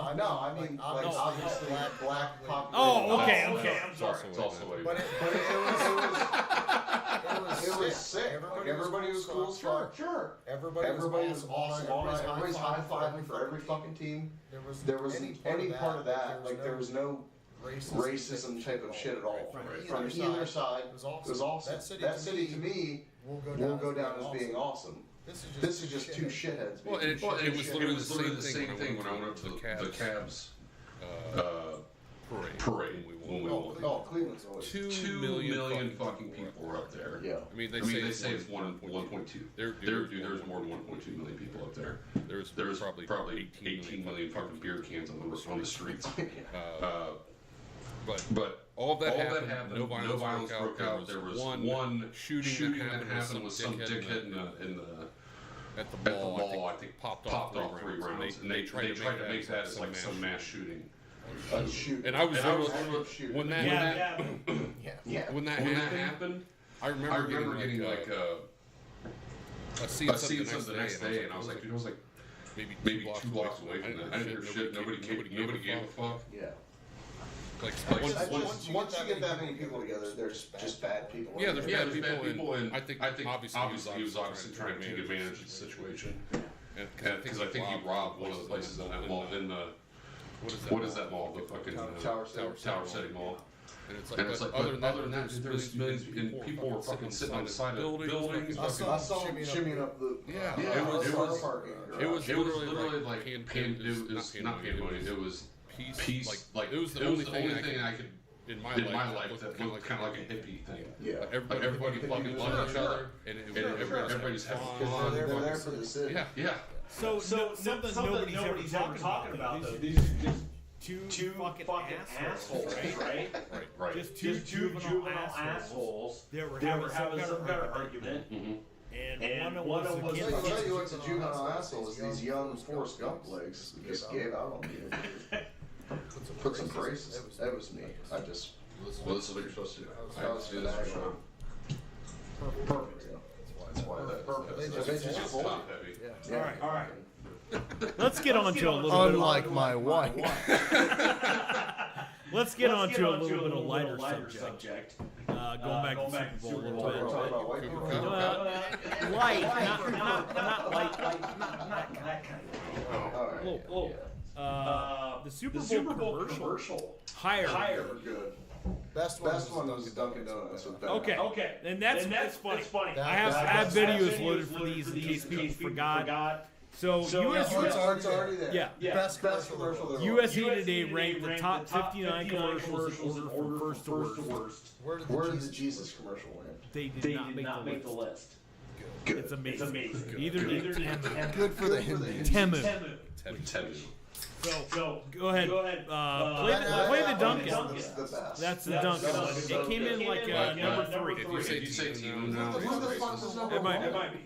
I mean like obviously black popular. Oh, okay. I'm sorry. It's also But it was sick. Everybody was cool as fuck. Sure. Everybody was awesome. Everybody's high-fiving for every fucking team. There wasn't any part of that. Like, there was no racism type of shit at all. From either side. It was awesome. That city, to me, will go down as being awesome. This is just two shitheads. Well, it was literally the same thing when I went up to the Cavs parade when we won. Oh, Cleveland's always 2 million fucking people were up there. Yeah. I mean, they say it's 1.2. There's more than 1.2 million people up there. There's probably 18 million fucking beer cans on the streets. But all that happened. No violence broke out. There was one shooting that happened with some dickhead at the ball. I think popped off 3 rounds, and they tried to make that as like some mass shooting. And I was when that happened. I remember getting like a scene something the next day, and I was like, dude, I was like maybe 2 blocks away from that. I didn't hear shit. Nobody gave a fuck. Yeah. Like once you get that many people together, there's just bad people. Yeah, there's bad people, and I think obviously he was obviously trying to take advantage of the situation. Because I think he robbed one of the places in that mall. In the what is that mall? The fucking Tower City Mall. And it's like, other than that, there's millions of people were fucking sitting on the side of buildings. I saw them shimmying up the it was literally like not pandemonium. It was peace. Like it was the only thing I could in my life that looked kind of like a hippie thing. Yeah, everybody fucking loved each other, and everybody's having fun. They're there for the city. Yeah. So something nobody's ever talking about though. These are just two fucking assholes, right? Right. Just two juvenile assholes that were having some kind of argument. And one of them was I'll tell you what's a juvenile asshole is these young Forrest Gump legs that just gave out on me. Put some braces. That was me. Well, this is what you're supposed to do. I was doing that. Perfect. That's why that. Perfect. They just top heavy. Yeah. All right. Let's get on to a little bit. Unlike my wife. Let's get on to a little bit of lighter subject. Going back to the Super Bowl a little bit. Light, not light, not that kind of. The Super Bowl commercial. Higher. Good. Best one was Dunkin' Donuts. Okay. And that's funny. I have videos loaded for these in case people forgot. So US already there. Yeah. Best commercial. USA Today ranked the top 59 commercials in order from first to worst. Where did the Jesus commercial win? They did not make the list. Good. It's amazing. Either good for the Hindi. Temu. So go ahead. Play the Dunkin'. That's the Dunkin'. It came in like number 3. If you say Temu now, it might be.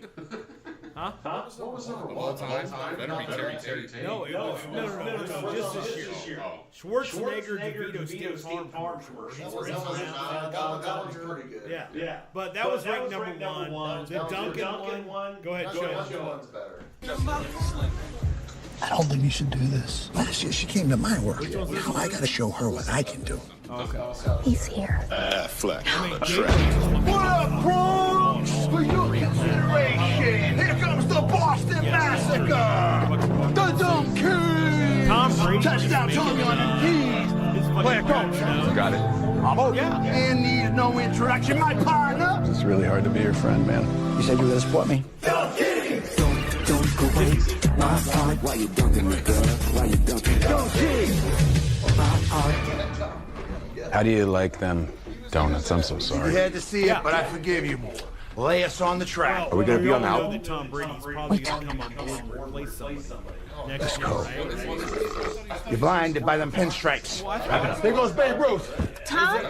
Huh? What was number 1? All time? Better be Terry Tate. No, it was no, just this year. Schwarzenegger DeVito State Farm commercial. That was pretty good. Yeah. But that was ranked number 1. The Dunkin' one. Go ahead, Dunkin' one's better. I don't think you should do this. Last year she came to my work. Now I gotta show her what I can do. Okay. He's here. Fleck on the track. What up, Bronx? For your consideration, here comes the Boston Massacre. The Dunkin'. Tom Brady. Touchdown, Tommy on the Play a coach. Got it. And needs no introduction, my partner. It's really hard to be your friend, man. You said you were gonna support me? Dunkin'. Don't go away. My heart. Why you dunking me, girl? Why you dunking? How do you like them donuts? I'm so sorry. You had to see it, but I forgive you. Lay us on the track. Are we gonna be on out? That Tom Brady's probably gonna come on board and replace somebody next year, right? You're blinded by them pinstripes. There goes Babe Ruth. Tom,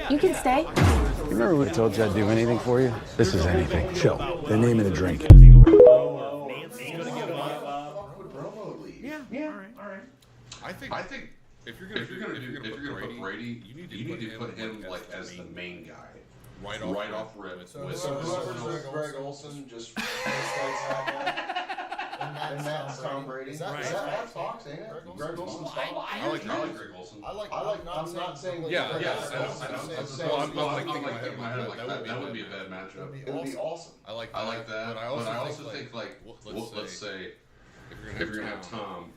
you can stay. You remember when I told you I'd do anything for you? This is anything. Chill. The name and a drink. Yeah. All right. I think if you're gonna put Brady, you need to put him like as the main guy. Right off rip. So Greg Olson just and Matt's Tom Brady. Is that Fox, ain't it? Greg Olson's Fox. I like Greg Olson. I'm not saying. I'm like thinking in my head like that would be a bad matchup. It would be awesome. I like that. But I also think like let's say if you're gonna have Tom.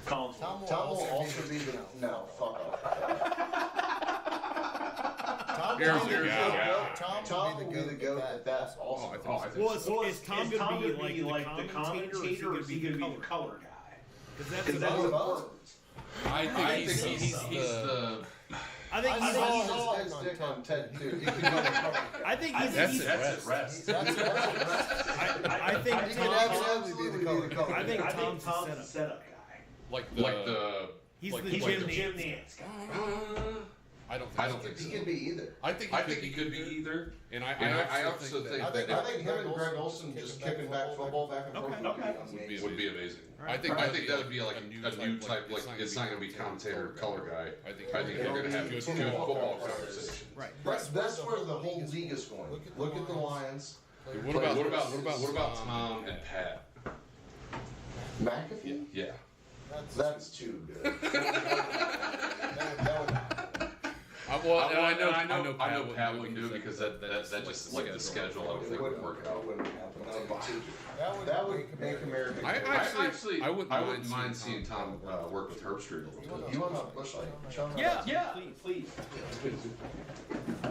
Tom will also be the fuck off. Tom will be the goat at that also. Well, is Tom going to be like the commentator, or is he going to be the color guy? Because that's both. I think he's the. I think he's all stick on Ted too. I think he's that's rest. I think Tom's the setup guy. Like the He's the gym dance guy. I don't think so. He could be either. I think he could be either. And I also think I think him and Greg Olson just kicking back football back and forth would be amazing. I think that would be like a new type. Like it's not going to be commentator, color guy. I think they're going to have good football conversations. Right. That's where the whole league is going. Look at the Lions. What about Tom and Pat? McAfee? Yeah. That's too good. I know Pat wouldn't do it because that's just like the schedule. I don't think would work out. That would make America. I wouldn't mind seeing Tom work with Herbstreit a little bit. You want a bushlight? Yeah, please. I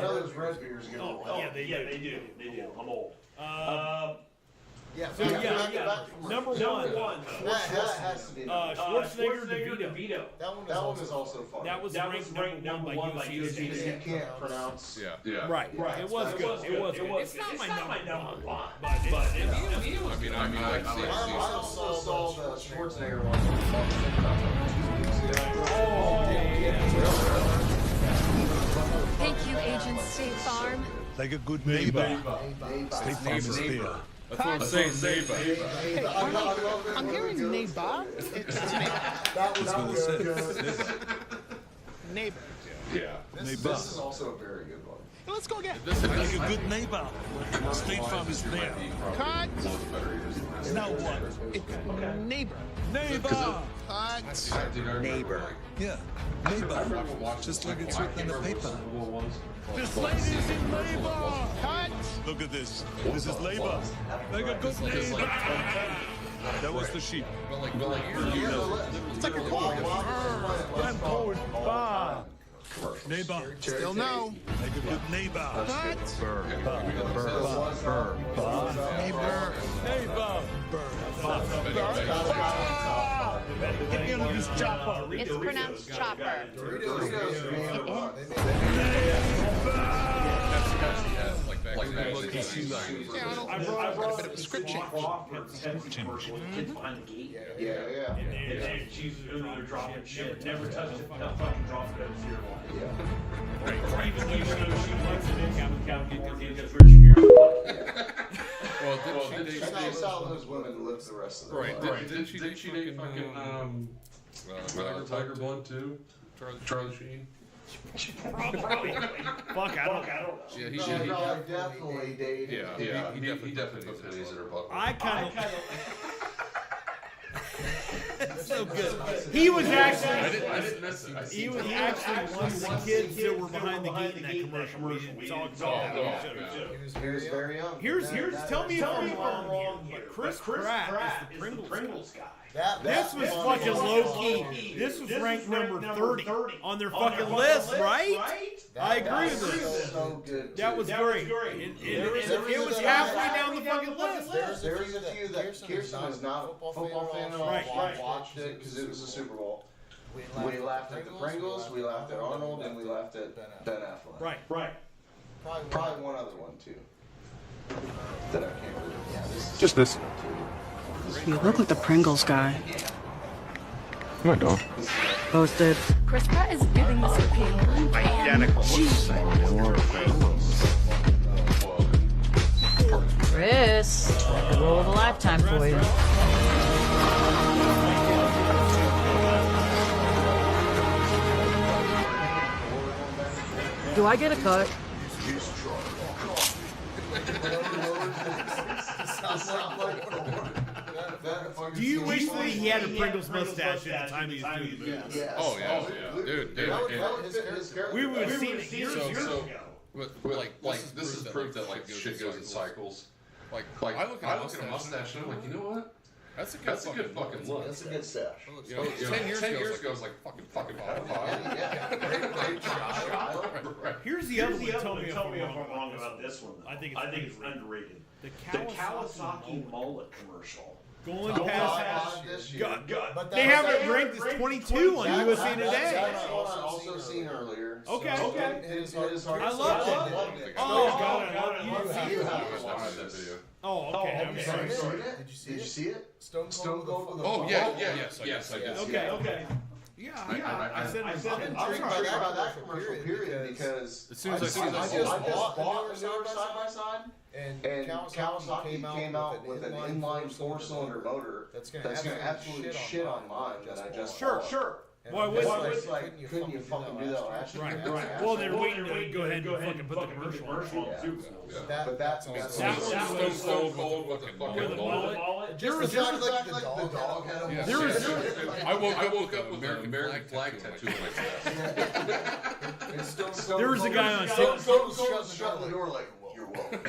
know those red beers get old. Oh, yeah, they do. I'm old. Number one. That has to be Schwarzenegger DeVito. That one is also fun. That was ranked number one by UFC. You can't pronounce. Yeah. Right. It was good. It's not my number one, but I also saw the Schwarzenegger one. Thank you, Agent State Farm. Like a good neighbor. State Farm is fair. That's what I'm saying, neighbor. I'm hearing neighbor. That was good. Neighbor. Yeah. This is also a very good one. Let's go again. Like a good neighbor. State Farm is fair. Cut. Now what? It's neighbor. Neighbor. Cut. Neighbor. Yeah. Neighbor. Just like it's written in the paper. This lady's in labor. Cut. Look at this. This is labor. Like a good neighbor. That was the sheep. It's like a call. I'm going far. Neighbor. Still no. Like a good neighbor. Cut. Neighbor. Get me on this chopper. It's pronounced chopper. I brought a bit of a script change. Kids behind the gate. Yeah. And she's they're dropping shit. Never touched it. Fucking dropped it. Right. Even though she likes it in count because Richard Well, that's how those women live the rest of their life. Didn't she date fucking Tiger Blood too? Charlie Sheen? Probably. Fuck, I don't know. Yeah, he definitely dated. Yeah, he definitely put pennies in her butt. I kind of. So good. He was actually. He was actually one of the kids that were behind the gate in that commercial. We didn't talk about that. He was very young. Here's. Tell me if I'm wrong here. Chris Pratt is the Pringles guy. This was fucking low key. This was ranked number 30 on their fucking list, right? I agree with this. So good. That was great. It was halfway down the fucking list. There's a few that Kirsten is not a football fan at all. Watched it because it was a Super Bowl. We laughed at the Pringles, we laughed at Arnold, and we laughed at Ben Affleck. Right. Probably one other one too. That I can't remember. Just this. You look like the Pringles guy. No, I don't. Both did. Chris Pratt is giving this appeal. Identical. Chris, the role of a lifetime for you. Do I get a cut? Do you wish that he had a Pringles mustache at the time he was doing the movie? Yes. Oh yeah, dude. We would have seen it years ago. Like this is proof that like shit goes in cycles. Like I look at a mustache and I'm like, you know what? That's a good fucking look. That's a good stash. 10 years ago, I was like, fucking pedophile. Here's the other one. Tell me if I'm wrong about this one. I think it's underrated. The Kawasaki mullet commercial. Going past this year. But they have it ranked as 22 on USA Today. That's also seen earlier. Okay. I loved it. Oh, God. You didn't see it? Oh, okay. Did you see it? Stone Cold with the Oh, yes, I did. Okay. I'm intrigued by that commercial period because as soon as I just bought a newer side-by-side, and Kawasaki came out with an inline 4-cylinder motor that's going to absolutely shit on mine that I just bought. Sure. Why was like, couldn't you fucking do that last year? Right. Well, they're waiting to go ahead and fucking put the commercial on. But that's Stone Cold with the fucking mullet. There was the dog had a mullet. I woke up with an American flag tattoo on my chest. There was a guy on shut the door like, you're welcome.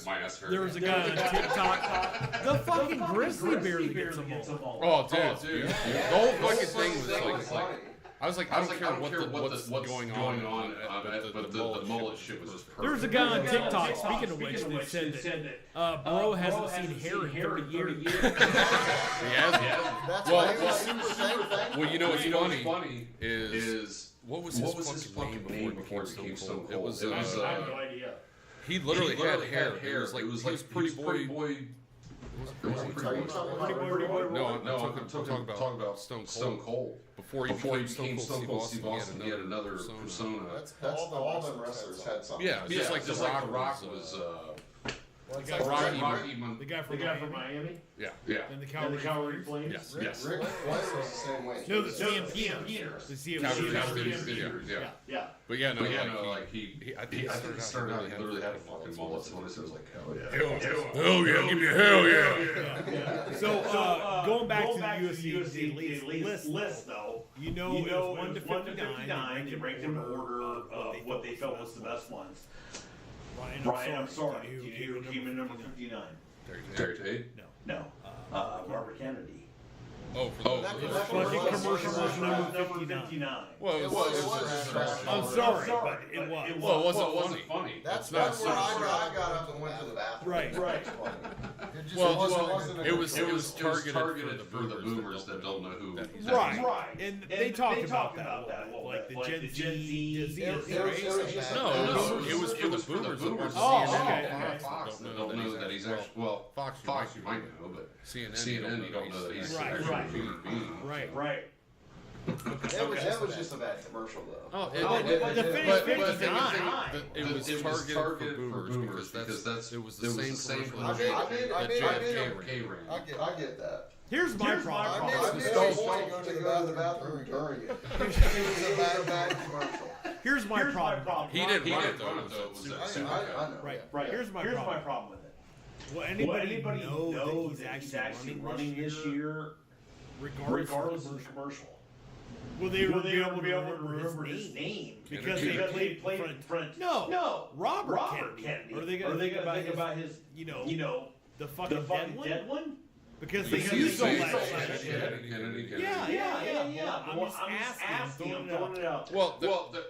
My ass hurt. There was a guy on TikTok. The fucking grizzly bear that gets them all. Oh, dude. The whole fucking thing was like I was like, I don't care what's going on, but the mullet shit was just perfect. There was a guy on TikTok, speaking of which, that said that bro hasn't seen hair in 30 years. He has. Well, you know what's funny is what was his fucking name before he became Stone Cold? I have no idea. He literally had hair. It was like pretty boy. No, I'm talking about Stone Cold. Before he became Stone Cold Steve Austin, he had another persona. All them wrestlers had something. Yeah, just like The Rock was. The guy from Miami? Yeah. And the Calgary Flames? Yes. Rick Flair was the same way. No, the CM Peters. The CM Peters. Yeah. But I think he started out, he literally had a fucking mullet, so it was like, hell yeah. Hell yeah, give me a hell yeah. So, going back to the UFC list, though, you know it was 1 to 59. They ranked them in order of what they felt was the best ones. Ryan, I'm sorry. Who came in number 59? Terry Tate? No. Robert Kennedy. Oh, that commercial was number 59. Well, it was. I'm sorry, but it was. Well, it wasn't funny. That's where I got up and went to the bathroom. Right. It was targeted for the boomers that don't know who. Right. And they talked about that, like the Gen Z disease. No, it was for the boomers that weren't CNN. Fox don't know that he's actually. Well, Fox you might know, but CNN you don't know that he's actually. Right. That was just a bad commercial, though. The finish 59. It was targeted for boomers because it was the same commercial that JFK ran. I get that. Here's my problem. I made a point to go to the bathroom during it. It was a bad commercial. Here's my problem. He didn't run it though. It was I know. Right. Here's my problem with it. Will anybody know that he's actually running this year, regardless of the commercial? Will they be able to remember his name? Because they played in front. No, Robert Kennedy. Are they going to think about his, the fucking dead one? Because they used all that shit. Yeah. I'm just asking. I'm throwing it out. Well,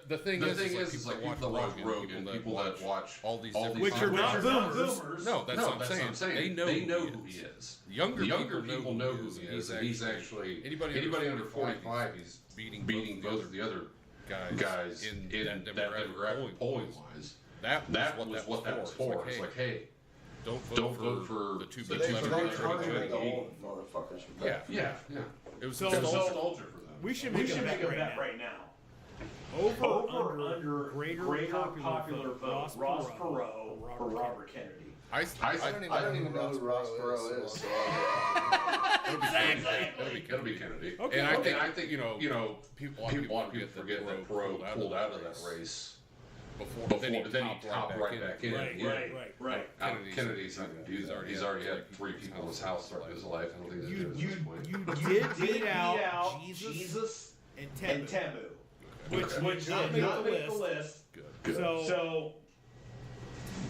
the thing is like people that watch Rogan, people that watch all these which are not boomers. No, that's what I'm saying. They know who he is. Younger people know who he is. He's actually anybody under 45. He's beating both of the other guys in that demographic polling wise. That was what that was for. It's like, hey. Don't vote for the two big motherfuckers. Yeah. It was nostalgia for them. We should make a bet right now. Over under greater popular vote, Ross Perot or Robert Kennedy. I don't even know who Ross Perot is. So exactly. That'll be Kennedy. Okay. And I think people forget that Perot pulled out of that race. But then he popped right back in. Right. Kennedy's not going to do that. He's already had 3 people in his house throughout his life. I don't think you did beat out Jesus and Temu, which did not make the list. Good. So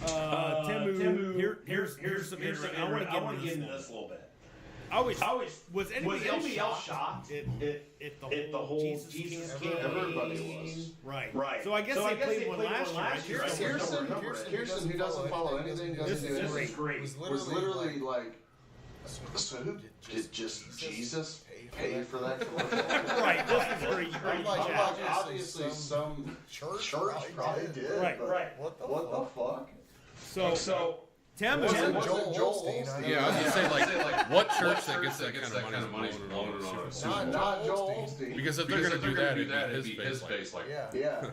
Temu, here's some interesting. I want to get into this a little bit. Was anybody else shocked at the whole Jesus King? Everybody was. Right. So I guess they played one last year. Kirsten, who doesn't follow anything, doesn't do anything, was literally like, so who did just Jesus pay for that commercial? Right. This is great. Obviously, some church probably did. Right. What the fuck? So. Temu Joel Osteen. Yeah, I was gonna say like What church that gets that kind of money is blowing it on it? Not Joel. Because if they're going to do that, it'd be his face. Like, Yeah.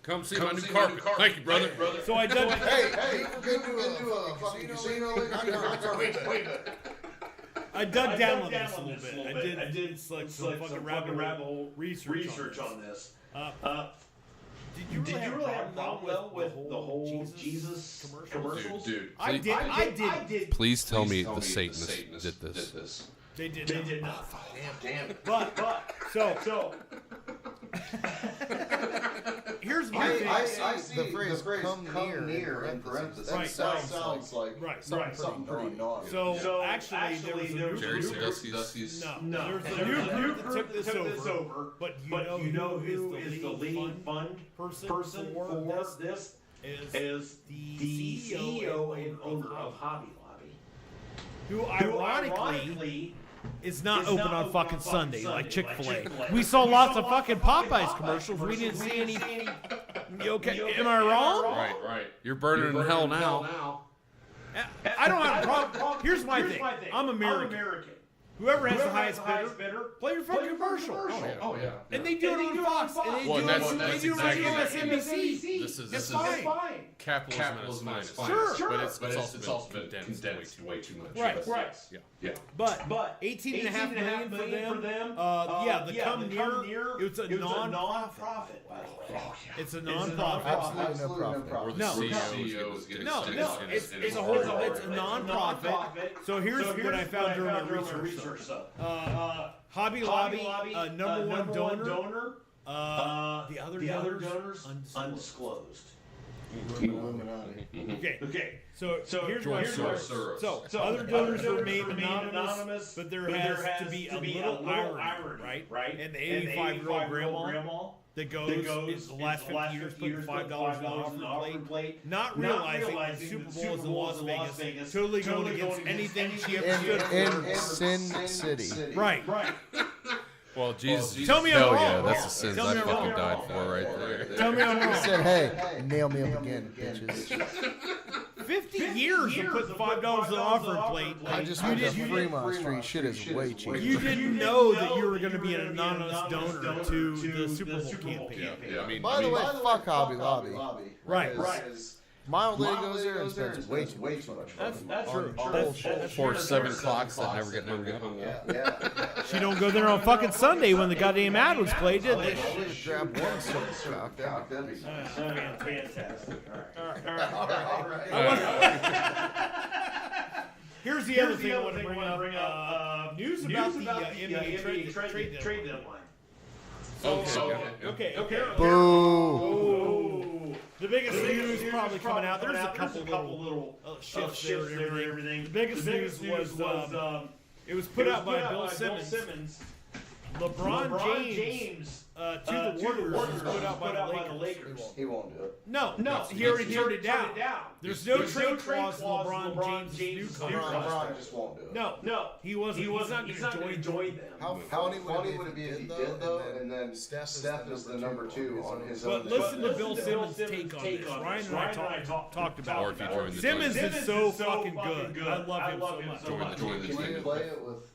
come see my new carpet. Thank you, brother. So I dug. Hey, we've been to a fucking casino lately. Wait. I dug down on this a little bit. I did some fucking rabbit hole research on this. Did you really have a problem with the whole Jesus commercials? Dude. I did. Please tell me the Satanists did this. They did not. Damn. But so here's my thing. I see the phrase "come near" in parentheses. That sounds like something pretty naughty. So actually, there was a new group that took this over. But you know who is the lead fund person for this is the CEO and owner of Hobby Lobby, who ironically is not open on fucking Sunday like Chick-fil-A. We saw lots of fucking Popeyes commercials. We didn't see any. Okay, am I wrong? Right. You're burning in hell now. I don't have a problem. Here's my thing. I'm American. Whoever has the highest bidder, play your fucking commercial. Oh yeah. And they do it on Fox. And they do it on MSNBC. This is fine. Capitalism at its finest. Sure. But it's also been condensed way too much. Right. Yeah. But $18.5 million for them. The Come Near. It's a non-profit. It's a non-profit. Absolutely no profit. No. CEO is getting it's a whole. It's a non-profit. So here's what I found during my research. Hobby Lobby, number one donor. The other donors undisclosed. Okay. So here's my source. So other donors remain anonymous, but there has to be a little irony, right? And the 85-year-old grandma that goes the last 50 years putting $5 in the offer plate, not realizing the Super Bowl is in Las Vegas, totally going against anything she ever stood for. In Sin City. Right. Well, Jesus. Tell me I'm wrong. Yeah, that's the sins I fucking died for right there. Tell me I'm wrong. He said, hey, nail me up again, bitches. 50 years of putting $5 in the offering plate. I just went to Fremont Street. Shit is way cheaper. You didn't know that you were going to be an anonymous donor to the Super Bowl campaign. Yeah, by the way, fuck Hobby Lobby. Right. My old lady goes there and spends way too much. That's true. For 7 clocks that never get hung up. Yeah. She don't go there on fucking Sunday when the goddamn ad was played, did they? Grab one silver cock. Fantastic. All right. Here's the other thing I want to bring up. News about the NBA trade deadline. Okay. Boo. The biggest news probably coming out. There's a couple little shifts there and everything. The biggest news was it was put out by Bill Simmons. LeBron James to the Warriors was put out by the Lakers. He won't do it. No, he already turned it down. There's no trade clause in LeBron James' new contract. LeBron just won't do it. No, he wasn't. He's not going to join them. How funny would it be if he did though? And then Steph is the number 2 on his own. But listen to Bill Simmons' take on this. Ryan and I talked about it. Simmons is so fucking good. I love him so much. Can you play it with?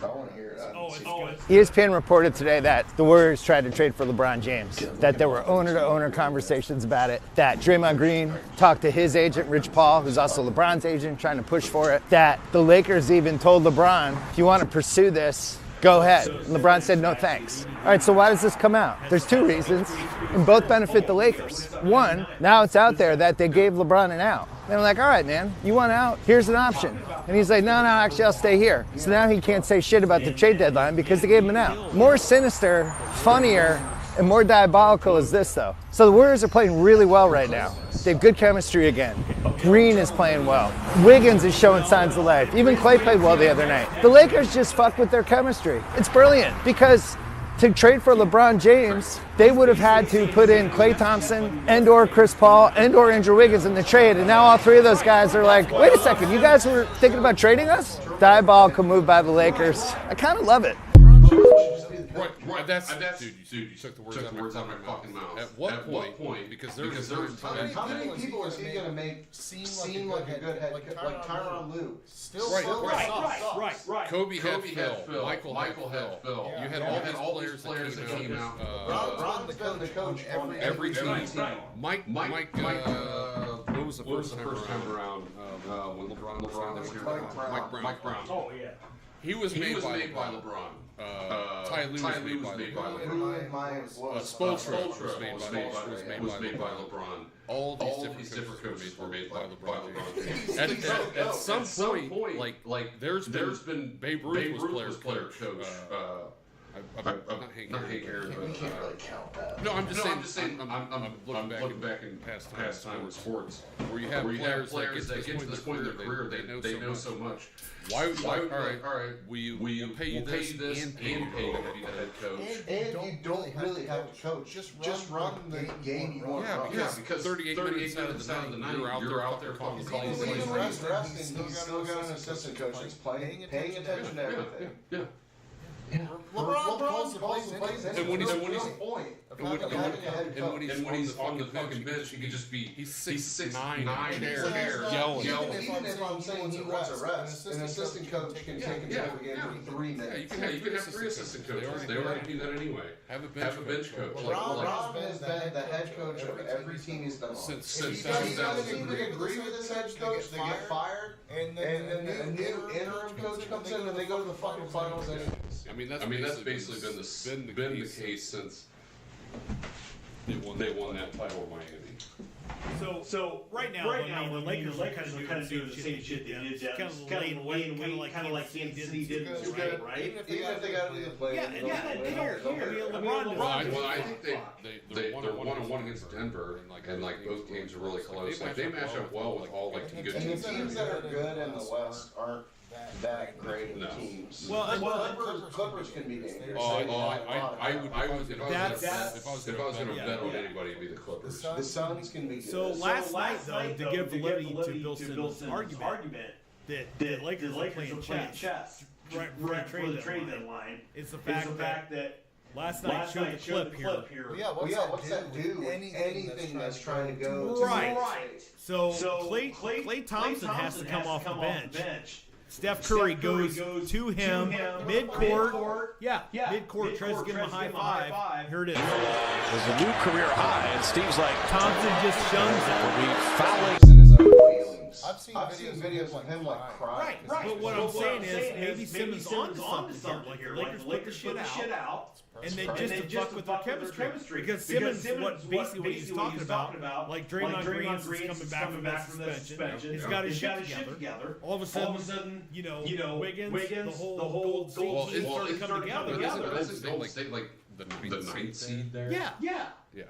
I want to hear it. It's good. ESPN reported today that the Warriors tried to trade for LeBron James, that there were owner-to-owner conversations about it, that Draymond Green talked to his agent, Rich Paul, who's also LeBron's agent, trying to push for it, that the Lakers even told LeBron, if you want to pursue this, go ahead. And LeBron said, no thanks. All right, so why does this come out? There's 2 reasons, and both benefit the Lakers. One, now it's out there that they gave LeBron an out. They're like, all right, man, you want out? Here's an option. And he's like, no, actually, I'll stay here. So now he can't say shit about the trade deadline because they gave him an out. More sinister, funnier, and more diabolical is this, though. So the Warriors are playing really well right now. They have good chemistry again. Green is playing well. Wiggins is showing signs of life. Even Clay played well the other night. The Lakers just fuck with their chemistry. It's brilliant because to trade for LeBron James, they would have had to put in Klay Thompson and or Chris Paul and or Andrew Wiggins in the trade, and now all 3 of those guys are like, wait a second, you guys were thinking about trading us? Diabolical move by the Lakers. I kind of love it. Right. That's dude. You took the words out of my fucking mouth. At what point? Because there's how many people is he gonna make seem like a good head coach? Like Tyronn Lue. Right. Kobe had Phil. Michael had Phil. You had all these players that came out. Ron's been the coach on every team. Mike. What was the first time around when LeBron was there? Mike Brown. Oh yeah. He was made by LeBron. Ty Lue was made by LeBron. Spoelstra was made by LeBron. All these different coaches were made by LeBron. At some point, like there's been Babe Ruth was player coach. I'm not Hank Aaron, but we can't really count that. No, I'm just saying. I'm looking back in past time in sports, where you have players that get to this point in their career, they know so much. Why? All right. We pay you this and pay you to be the head coach, and you don't really have to coach. Just run the game you want to run. Yeah, because 38 minutes out of the night, you're out there fucking calling plays. Even when he's resting, he's still got an assistant coach that's paying attention to everything. Yeah. LeBron calls the plays, and when he's point. And when he's on the fucking bench, he could just be he's 6'9" yelling. Even if I'm saying he wants a rest, an assistant coach can take him to the game for 3 minutes. Yeah, you can have 3 assistant coaches. They already do that anyway. Have a bench coach. LeBron has been the head coach of every team he's been on. Since if he doesn't agree with his head coach, they get fired, and then a new interim coach comes in, and they go to the fucking finals anyways. I mean that's basically been the case since they won that title in Miami. So right now, the Lakers are kind of doing the same shit they did. Kind of like Kansas City did today, right? Even if they got to do the play. LeBron. Well, I think they're 1-1 against Denver, and both games are really close. Like they match up well with all the good teams. And the teams that are good in the West aren't that great of teams. Clippers can be dangerous. I would if I was going to bet on anybody, it'd be the Clippers. The Suns can be good. So last night, though, to give validity to Bill Simmons' argument that the Lakers are playing chess right before the trade deadline, it's the fact that last night showed the clip here. What's that do? Anything that's trying to go right. So Klay Thompson has to come off the bench. Steph Curry goes to him mid-court. Mid-court, tries to give him a high five. Here it is. There's a new career high, and Steve's like, Thompson just shuns it. I've seen videos of him crying. Right. But what I'm saying is maybe Simmons on to something here. Like the Lakers put the shit out. And then just to fuck with their chemistry. Because Simmons, basically what he's talking about, like Draymond Green's coming back from the suspension. He's got his shit together. All of a sudden, Wiggins, the whole Gold State started coming together. Isn't Golden State like the 9th seed there? Yeah. I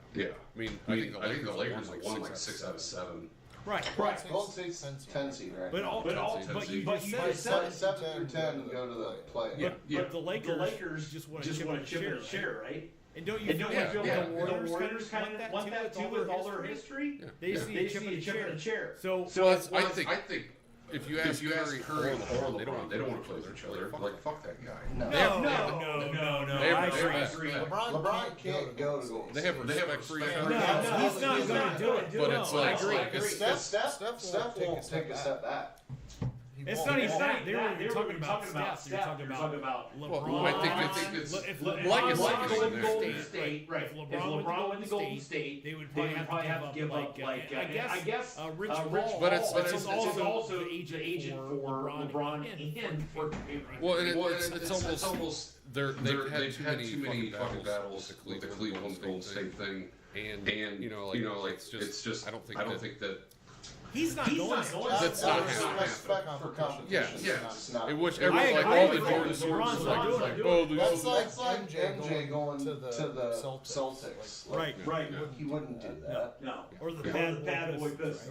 mean, I think the Lakers won like 6 out of 7. Right. Golden State's 10 seed, right? But you said 7 through 10 and go to the play. But the Lakers just want to chip and share, right? And don't you feel like the Warriors kind of want that too with all their history? They see a chip and share. So I think if you ask Curry and LeBron, they don't want to play with each other. Like fuck that guy. No. I agree. LeBron can't go to Golden State. They have respect for each other. No, he's not going to do it. But it's like I agree. Steph won't take a step back. It's not even that. They weren't even talking about Steph. They're talking about LeBron. Well, I think it's if Golden State, right? If LeBron went to Golden State, they would probably have to give up I guess Rich Paul. But it's also the agent for LeBron and for. Well, it's almost they've had too many fucking battles with the Cleveland Golden State thing, and it's just I don't think that. He's not going. That's not respect for competition. In which all the Jordan LeBron's like, that's like MJ going to the Celtics. Right. He wouldn't do that. No. Or the bad boy business.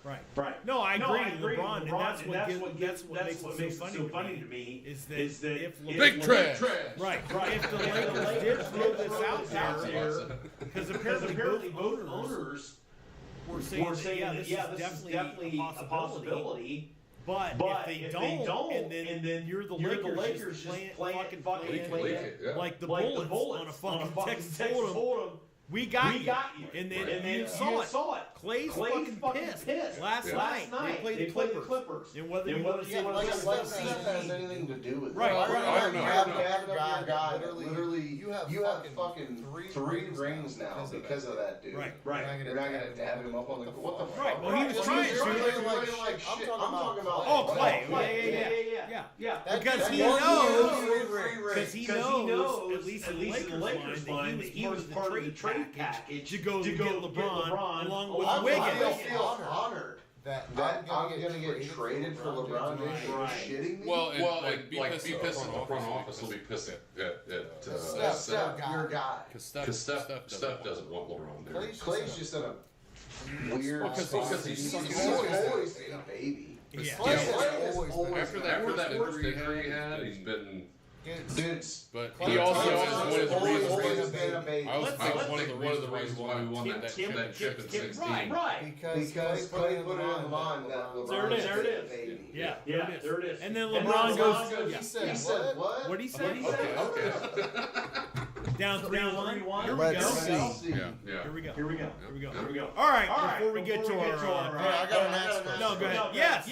Right. No, I agree. LeBron, and that's what makes it so funny to me is that if big trash. Right. If the Lakers did throw this out there, because apparently both owners. We're saying that, this is definitely a possibility. But if they don't, and then you're the Lakers just playing like the Bullets on a fucking Texas Hold'em. We got you. And then you saw it. Clay's fucking pissed. Last night they played the Clippers. And whether you want to say has anything to do with it. Right. You have your guy. Literally, you have fucking 3 rings now because of that dude. Right. You're not gonna dab him up on the what the fuck? Right. Well, he was trying to. I'm talking about. Oh, Clay. Yeah. Because he knows, at least in the Lakers' mind, that he was part of the trade package to go get LeBron along with Wiggins. I feel honored that I'm gonna get traded for LeBron James. You're shitting me? Well, be pissed at the front office. Will be pissed at Steph, your guy. Because Steph doesn't want LeBron there. Clay's just in a weird. Because he's always been a baby. After that injury he had, he's been. But he also is one of the reasons. I was one of the reasons why we won that chip in 16. Right. Because Clay put it on the mind that LeBron there it is. Yeah, there it is. And then LeBron goes. He said what? What did he say? Okay. Down 3-1. Let's see. Here we go. All right. Before we get to our, I got an answer. No, go ahead. Yes.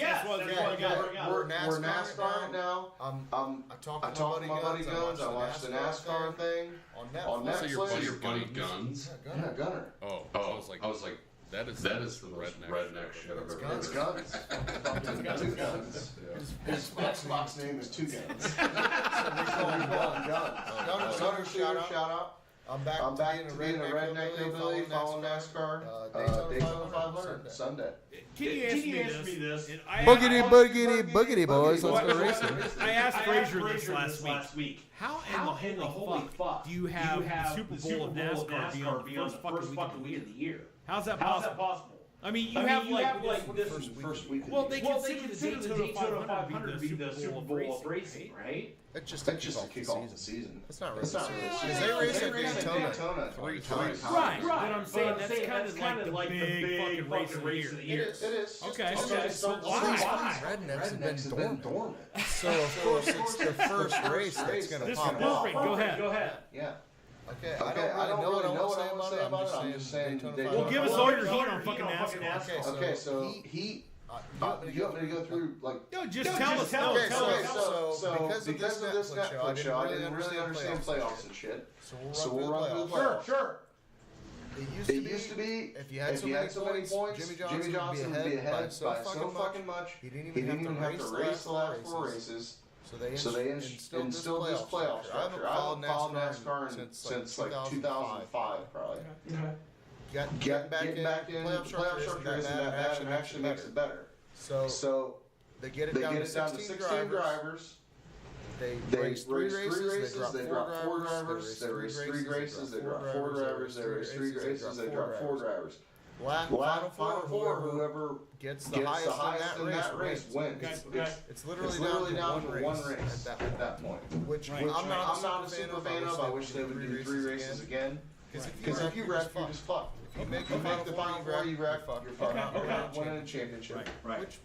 We're NASCAR now. I talked to my buddy Guns. I watched the NASCAR thing on Netflix. So your buddy Guns? Yeah, Gunner. Oh, I was like, that is the redneck shit I've ever heard. It's Guns. Two Guns. His Xbox name is Two Guns. Gunner, shout out. I'm back to being a redneck hillbilly, following NASCAR. Daytona 500 Sunday. Can you ask me this? Boogity, boys. Let's go racing. I asked Frazier this last week. How in the holy fuck do you have the Super Bowl of NASCAR be on the first fucking week of the year? How's that possible? I mean, you have like this first week. Well, they consider the Daytona 500 to be the Super Bowl of racing, right? That's just to kick off the season. That's not really. Because they race at Daytona 3 times. Right. But I'm saying that's kind of like the big fucking race of the year. It is. Okay. So why? Rednecks have been dormant. So of course it's the first race that's going to pop off. Go ahead. Yeah. Okay, I don't really know what I want to say about it. I'm just saying. Well, give us all your heat on fucking NASCAR. Okay, so Heat. You want me to go through like? No, just tell us. So because of this Netflix show, I didn't really understand playoffs and shit. So we'll run through the playoffs. Sure. It used to be if you had so many points, Jimmy Johnson would be ahead by so fucking much. He didn't even have to race the last 4 races. So they instilled this playoff structure. I haven't followed NASCAR since like 2005, probably. Getting back in playoff structure isn't that bad and actually makes it better. So they get it down to 16 drivers. They race 3 races, they drop 4 drivers. They race 3 races, they drop 4 drivers. They race 3 races, they drop 4 drivers. Final four, whoever gets the highest in that race wins. It's literally down to one race at that point. Which I'm not a super fan of. I wish they would do 3 races again. Because if you wreck, you're just fucked. If you make the final four, you wreck, you're fucked. You're not winning a championship.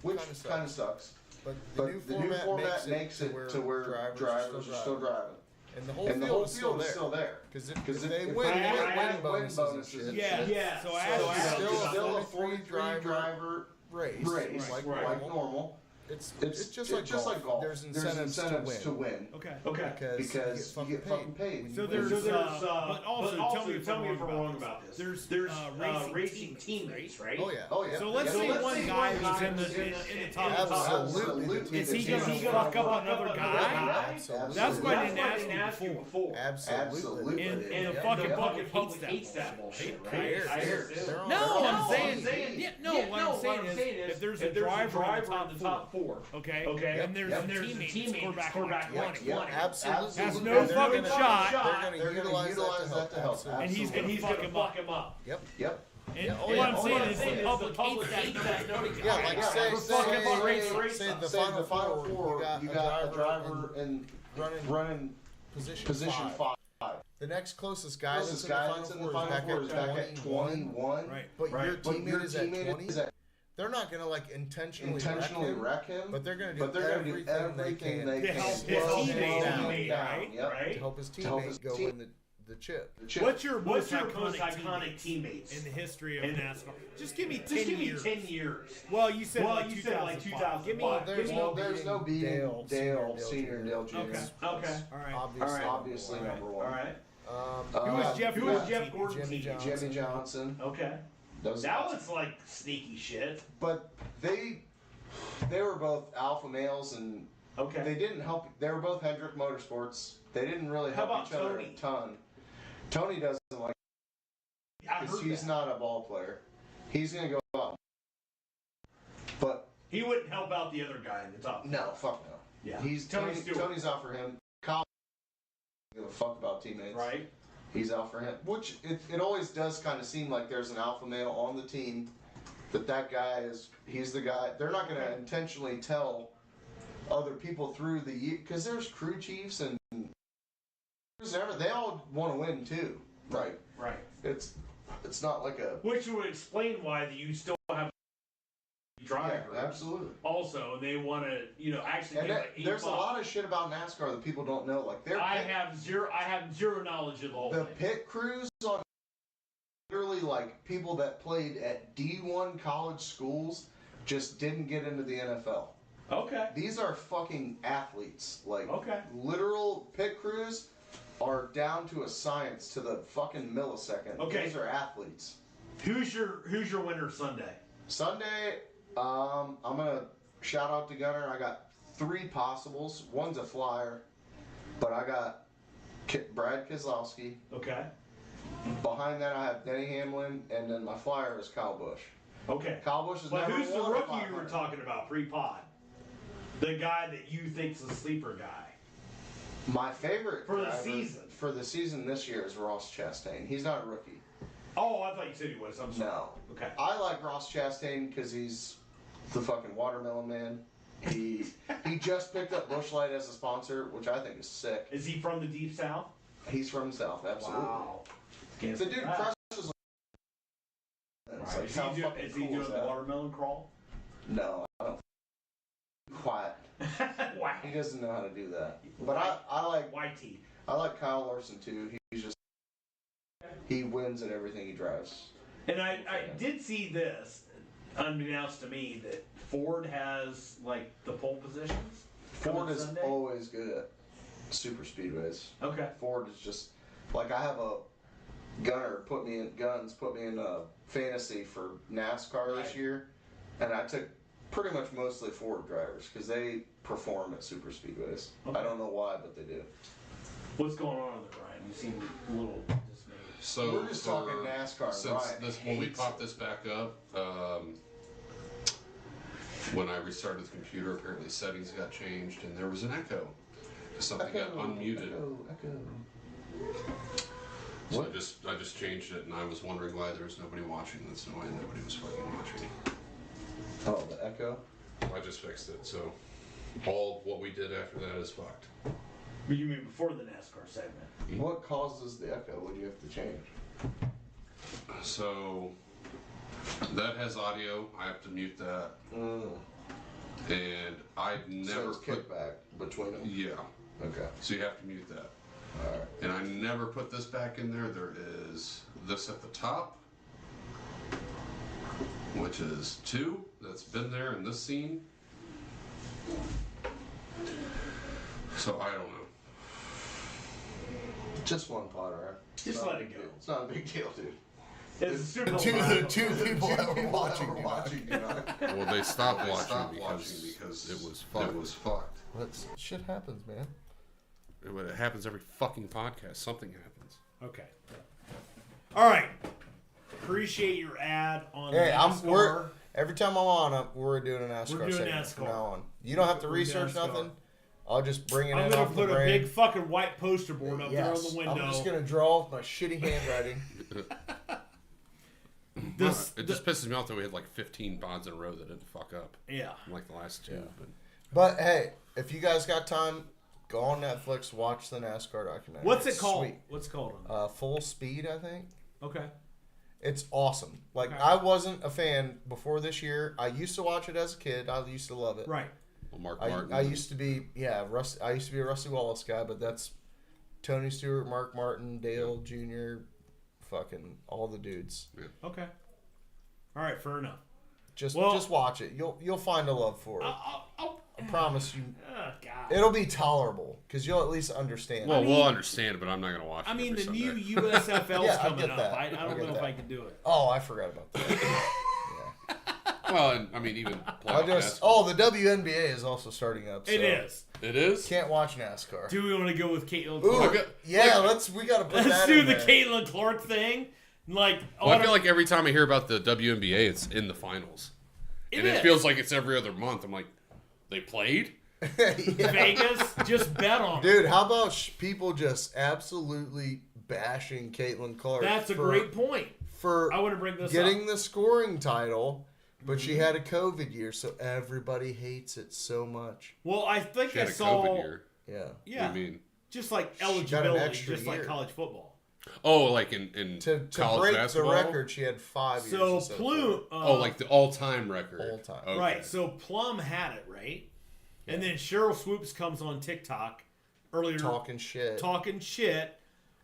Which kind of sucks. But the new format makes it to where drivers are still driving. And the whole field is still there. Because if they win, they get win bonuses. Yeah. So it's still a 43 driver race, like normal. It's just like golf. There's incentives to win. Okay. Because you get fucking paid. So there's but also tell me if I'm wrong about this. There's racing teammates, right? Oh yeah. So let's say one guy who's in the top. Absolutely. Is he gonna fuck up another guy? That's what I didn't ask you before. Absolutely. And the fucking public hates that bullshit, right? No, I'm saying. What I'm saying is if there's a driver in the top 4. Okay. And there's a teammate quarterback 20. Absolutely. Has no fucking shot. They're going to utilize that to help. And he's going to fuck him up. Yep. And what I'm saying is the public hates that. Yeah, like say the final four, you got a driver and running position 5. The next closest guy that's in the final four is back at 21. Right. But your teammate is at 20. they're not gonna like intentionally wreck him, but they're gonna do everything they can to help his teammate, right? To help his teammate go win the chip. What's your most iconic teammates in the history of NASCAR? Just give me 10 years. 10 years. Well, you said like 2005. Give me. There's no beating Dale Senior and Dale Jr. Okay. All right. Obviously number one. All right. Who was Jeff Gordon? Jimmy Johnson. Okay. That was like sneaky shit. But they were both alpha males, and they didn't help. They were both Hendrick Motorsports. They didn't really help each other a ton. Tony doesn't like because he's not a ball player. He's gonna go out, but he wouldn't help out the other guy in the top. No, fuck no. Yeah, Tony's out for him. Kyle doesn't give a fuck about teammates. Right. He's out for him, which it always does kind of seem like there's an alpha male on the team. That guy he's the guy. They're not going to intentionally tell other people through the year because there's crew chiefs and they all want to win too. Right. It's not like a. Which would explain why you still have drivers. Yeah, absolutely. Also, they want to, actually. And there's a lot of shit about NASCAR that people don't know. Like I have zero knowledge of all. The pit crews on literally like people that played at D1 college schools just didn't get into the NFL. Okay. These are fucking athletes. Like literal pit crews are down to a science to the fucking millisecond. Okay. These are athletes. Who's your winner Sunday? Sunday, I'm gonna shout out to Gunner. I got 3 possibles. One's a flyer, but I got Brad Keselowski. Okay. Behind that, I have Denny Hamlin, and then my flyer is Kyle Busch. Okay. Kyle Busch is But never who's the won rookie you were talking about pre-pod? The guy that you think's the sleeper guy. My favorite for the season. For the season this year is Ross Chastain. He's not a rookie. Oh, I thought you said he was. I'm sorry. No. Okay. I like Ross Chastain because he's the fucking watermelon man. He just picked up Busch Light as a sponsor, which I think is sick. Is he from the Deep South? He's from the South, absolutely. Wow. The dude crushes. Right. Is he doing the watermelon crawl? No, I don't. Quiet. Wow. He doesn't know how to do that. But I like YT. I like Kyle Larson too. He wins at everything he drives. And I did see this, unbeknownst to me, that Ford has like the pole positions. Ford is always good at super speedways. Okay. Ford is just like I have a Gunner put me in fantasy for NASCAR this year, and I took pretty much mostly Ford drivers because they perform at super speedways. Okay. I don't know why, but they do. What's going on there, Ryan? You seem a little dismayed. So we're just talking NASCAR. Since when we popped this back up, when I restarted the computer, apparently settings got changed and there was an echo. Something got unmuted. Echo. So I just changed it, and I was wondering why there was nobody watching. That's no way nobody was fucking watching. Oh, the echo? I just fixed it, so all what we did after that is fucked. You mean before the NASCAR segment? Mm-hmm. What causes the echo? What do you have to change? So that has audio. I have to mute that. And I've never put kickback between them. Yeah. Okay. So you have to mute that. All right. And I never put this back in there. There is this at the top, which is 2. That's been there in this scene. So I don't know. Just one pot, right? Just let it go. It's not a big deal, dude. It's super two people that were watching. Well, they stopped watching because it was fucked. Shit happens, man. It happens every fucking podcast. Something happens. Okay. All right. Appreciate your ad on NASCAR. Every time I'm on, we're doing a NASCAR segment from now on. You don't have to research nothing. I'll just bring it in off the brain. I'm going to put a big fucking white poster board up there on the window. I'm just going to draw with my shitty handwriting. It just pisses me off that we had like 15 bonds in a row that didn't fuck up. Yeah. Like the last 2. Yeah. But hey, if you guys got time, go on Netflix, watch the NASCAR documentary. What's it called? Sweet. What's it called? Full Speed, I think. Okay. It's awesome. Like, I wasn't a fan before this year. I used to watch it as a kid. I used to love it. Right. Well, Mark Martin. I used to be, I used to be a Rusty Wallace guy, but that's Tony Stewart, Mark Martin, Dale Jr., fucking all the dudes. Yeah. Okay. All right, fair enough. Just watch it. You'll find a love for it. I promise you. Oh, God. It'll be tolerable because you'll at least understand. Well, we'll understand it, but I'm not going to watch it. I mean, the Sunday. new USFL's coming up. that. I don't know if I can do it. Oh, I forgot about that. Well, and, I mean, even the WNBA is also starting up. So It is. It is? Can't watch NASCAR. Do we want to go with Caitlin Ooh, Clark? we got to put that Let's do in the there. Caitlin Clark thing. Like, well, I feel like every time I hear about the WNBA, it's in the finals. It feels like it's every other month. I'm like, they played? Vegas, just bet on it. Dude, how about people just absolutely bashing Caitlin Clark? That's a great point. I want to bring this getting up. the scoring title, but she had a COVID year, so everybody hates it so much. Well, I think She I had a saw. COVID year. Yeah. Yeah. What do you mean? Just like got an eligibility, extra just like year. college football. Oh, like in To college break basketball? the record, she had 5 years. So instead of Plume. oh, like the all-time record. All-time. Okay. Right. So Plum had it, right? And then Cheryl Swoops comes on TikTok earlier talking shit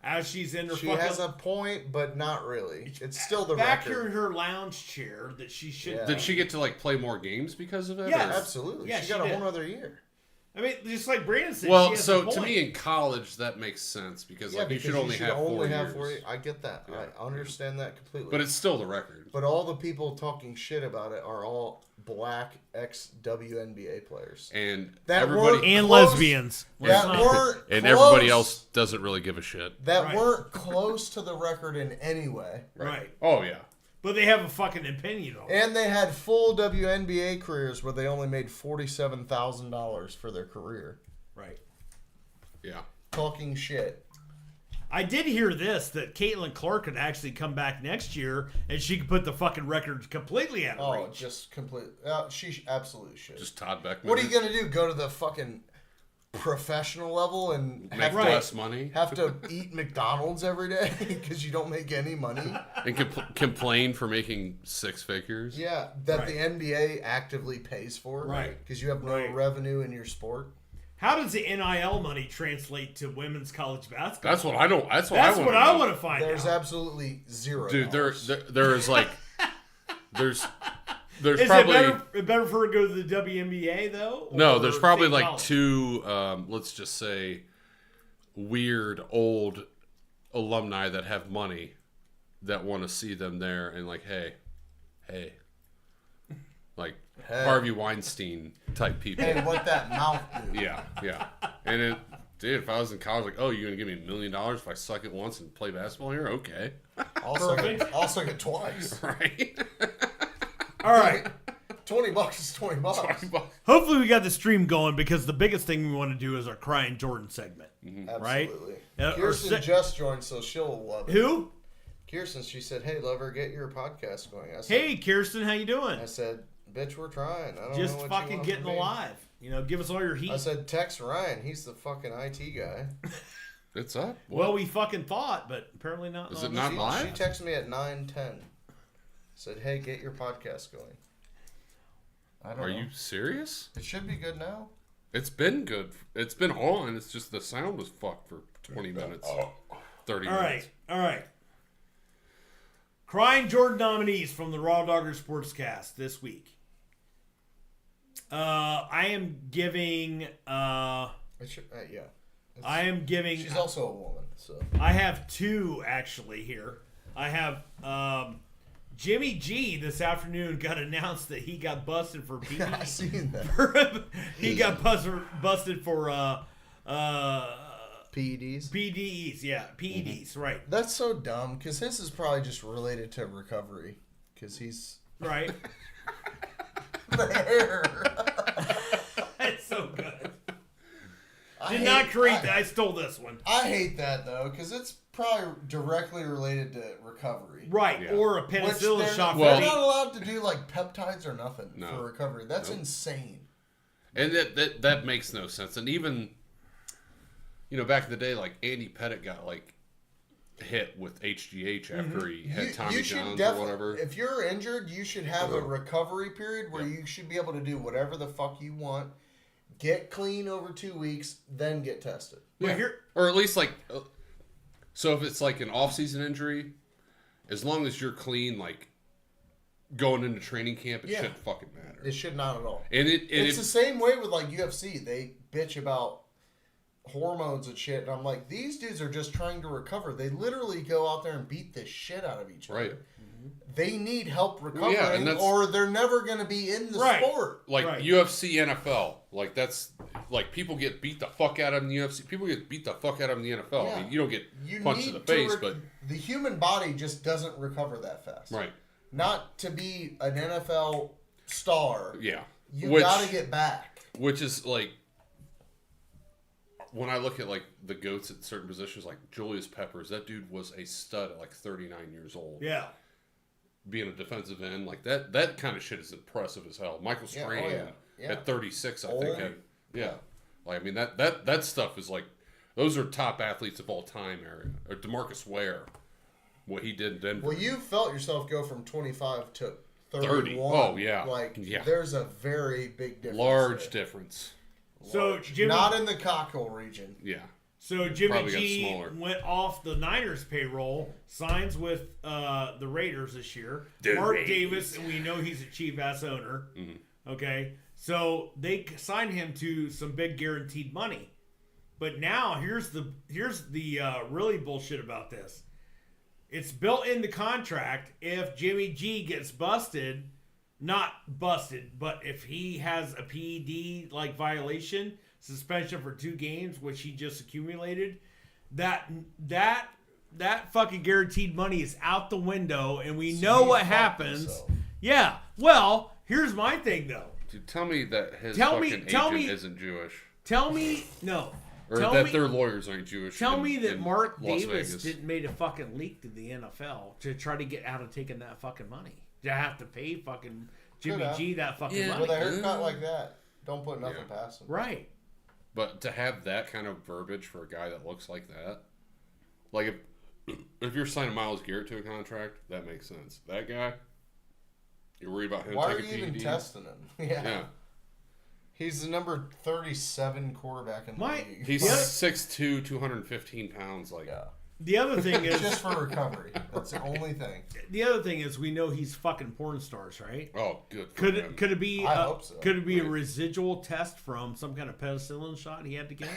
as she's in her She fucking... has a point, but not really. It's still the back record. here in her lounge chair that she should... Yeah. Did she get to like play more games because of it? Yes. or- Absolutely. Yeah, she she got a did. whole other year. I mean, just like Brandon said, she Well, has so a point. to me in college that makes sense because like you should only have 4 years. I get that. Yeah. I understand that completely. But it's still the record. But all the people talking shit about it are all black ex-WNBA players. And That everybody weren't and close- lesbians. That weren't and close- everybody else doesn't really give a shit. That weren't close to the record in any way. Right. Oh yeah. But they have a fucking opinion on it. And they had full WNBA careers where they only made $47,000 for their career. Right. Yeah. Talking shit. I did hear this, that Caitlin Clark could actually come back next year and she could put the fucking record completely out of Oh, reach. just complete. She absolutely should. Just Todd Beckman. What are you going to do? Go to the fucking professional level and Make less money? Have to eat McDonald's every day because you don't make any money? And complain for making 6 figures? Yeah, that the NBA actively pays for. Right. Because you have no revenue in your sport. How does the NIL money translate to women's college basketball? That's what I don't. That's what That's I what want I want to find There's out. absolutely zero. Dude, there is like there's Is probably it better for her to go to the WNBA though? no. or There's probably state like college? 2 let's just say weird old alumni that have money that want to see them there and like hey like Harvey Weinstein type people. Hey, what that mouth do? Yeah. And it, dude, if I was in college, like, oh, you're gonna give me $1 million if I suck it once and play basketball here? Okay. I'll suck it twice. Right. All right. $20 is $20. Hopefully we got the stream going because the biggest thing we want to do is our Crying Jordan segment. Right? Absolutely. Kirsten just joined, so she'll love it. Who? Kirsten, she said, hey, lover, get your podcast going. I said, Hey, Kirsten, how you doing? I said, bitch, we're trying. I don't Just know what fucking you want getting from me. alive. You know, give us all your heat. I said, text Ryan. He's the fucking IT guy. It's up. Well, we fucking thought, but apparently not. Is it not live? She texted me at 9:10. Said, hey, get your podcast going. I don't know. Are you serious? It should be good now. It's been good. It's been on. It's just the sound was fucked for 20 minutes. 30 minutes. All right. Crying Jordan nominees from the RawDawgers Sportscast this week. I am giving. Yeah. I am giving. She's also a woman, so. I have 2 actually here. I have Jimmy G this afternoon got announced that he got busted for PD. I seen that. He got busted for PEDs? PEDs, yeah. PEDs, right. That's so dumb, because his is probably just related to recovery. Because he's... Right. The hair. It's so good. Did not create that. I stole this one. I hate that, though, because it's probably directly related to recovery. Right, yeah. Or a penicillin shot. They're not allowed to do, like, peptides or nothing for recovery. That's Nope. insane. And that makes no sense. And even, you know, back in the day, like, Andy Pettit got, like, hit with HGH after he had Tommy you should John's or whatever. If you're injured, you should have a recovery period where you should be able to do whatever the fuck you want, get clean over 2 weeks, then get tested. Yeah. Or at least, like, so if it's like an off-season injury, as long as you're clean, like, going into training camp, it shouldn't fucking matter. It should not at all. And it's the same way with, like, UFC. They bitch about hormones and shit, and I'm like, these dudes are just trying to recover. They literally go out there and beat the shit out of each other. Right. They need help recovering, or they're never going to be in the sport. Like UFC, NFL, like that's like people get beat the fuck out of in the UFC. People get beat the fuck out of in the NFL. Yeah. I mean, you don't get punched in the face, but the human body just doesn't recover that fast. Right. Not to be an NFL star. Yeah. You got to get back. Which is like, when I look at like the GOATs at certain positions, like Julius Peppers, that dude was a stud at like 39 years old. Yeah. Being a defensive end, like that kind of shit is impressive as hell. Michael Strahan at 36, I think. Like, I mean, that stuff is like, those are top athletes of all time, area. Or DeMarcus Ware, what he did in Denver. Well, you felt yourself go from 25 to 31. 30. Oh, yeah. Like, there's a very big difference. Large difference. So Jimmy, not in the cockle region. Yeah. So Jimmy G went off the Niners payroll, signs with the Raiders this year. Mark Davis, and we know he's a cheap ass owner. Mm-hmm. Okay, so they signed him to some big guaranteed money. But now here's the really bullshit about this. It's built in the contract. If Jimmy G gets busted, not busted, but if he has a PED like violation, suspension for 2 games, which he just accumulated, that fucking guaranteed money is out the window, and we know what happens. Yeah. Well, here's my thing though. Dude, tell me that his agent isn't Jewish. Tell me no. Or that their lawyers aren't Jewish. Tell me that Mark Davis didn't made a fucking leak to the NFL to try to get out of taking that fucking money. To have to pay fucking Jimmy G that fucking money. With a haircut like that, don't put nothing past him. Right. But to have that kind of verbiage for a guy that looks like that, like if you're signing Myles Garrett to a contract, that makes sense. That guy, you're worried about him Why taking PED? are you even testing him? Yeah. He's the number 37 quarterback in the league. He's 6'2", 215 pounds. Like, the other thing is just for recovery. That's the only thing. The other thing is we know he's fucking porn stars, right? Oh, good. Could it be? I hope so. Could it be a residual test from some kind of penicillin shot he had to get?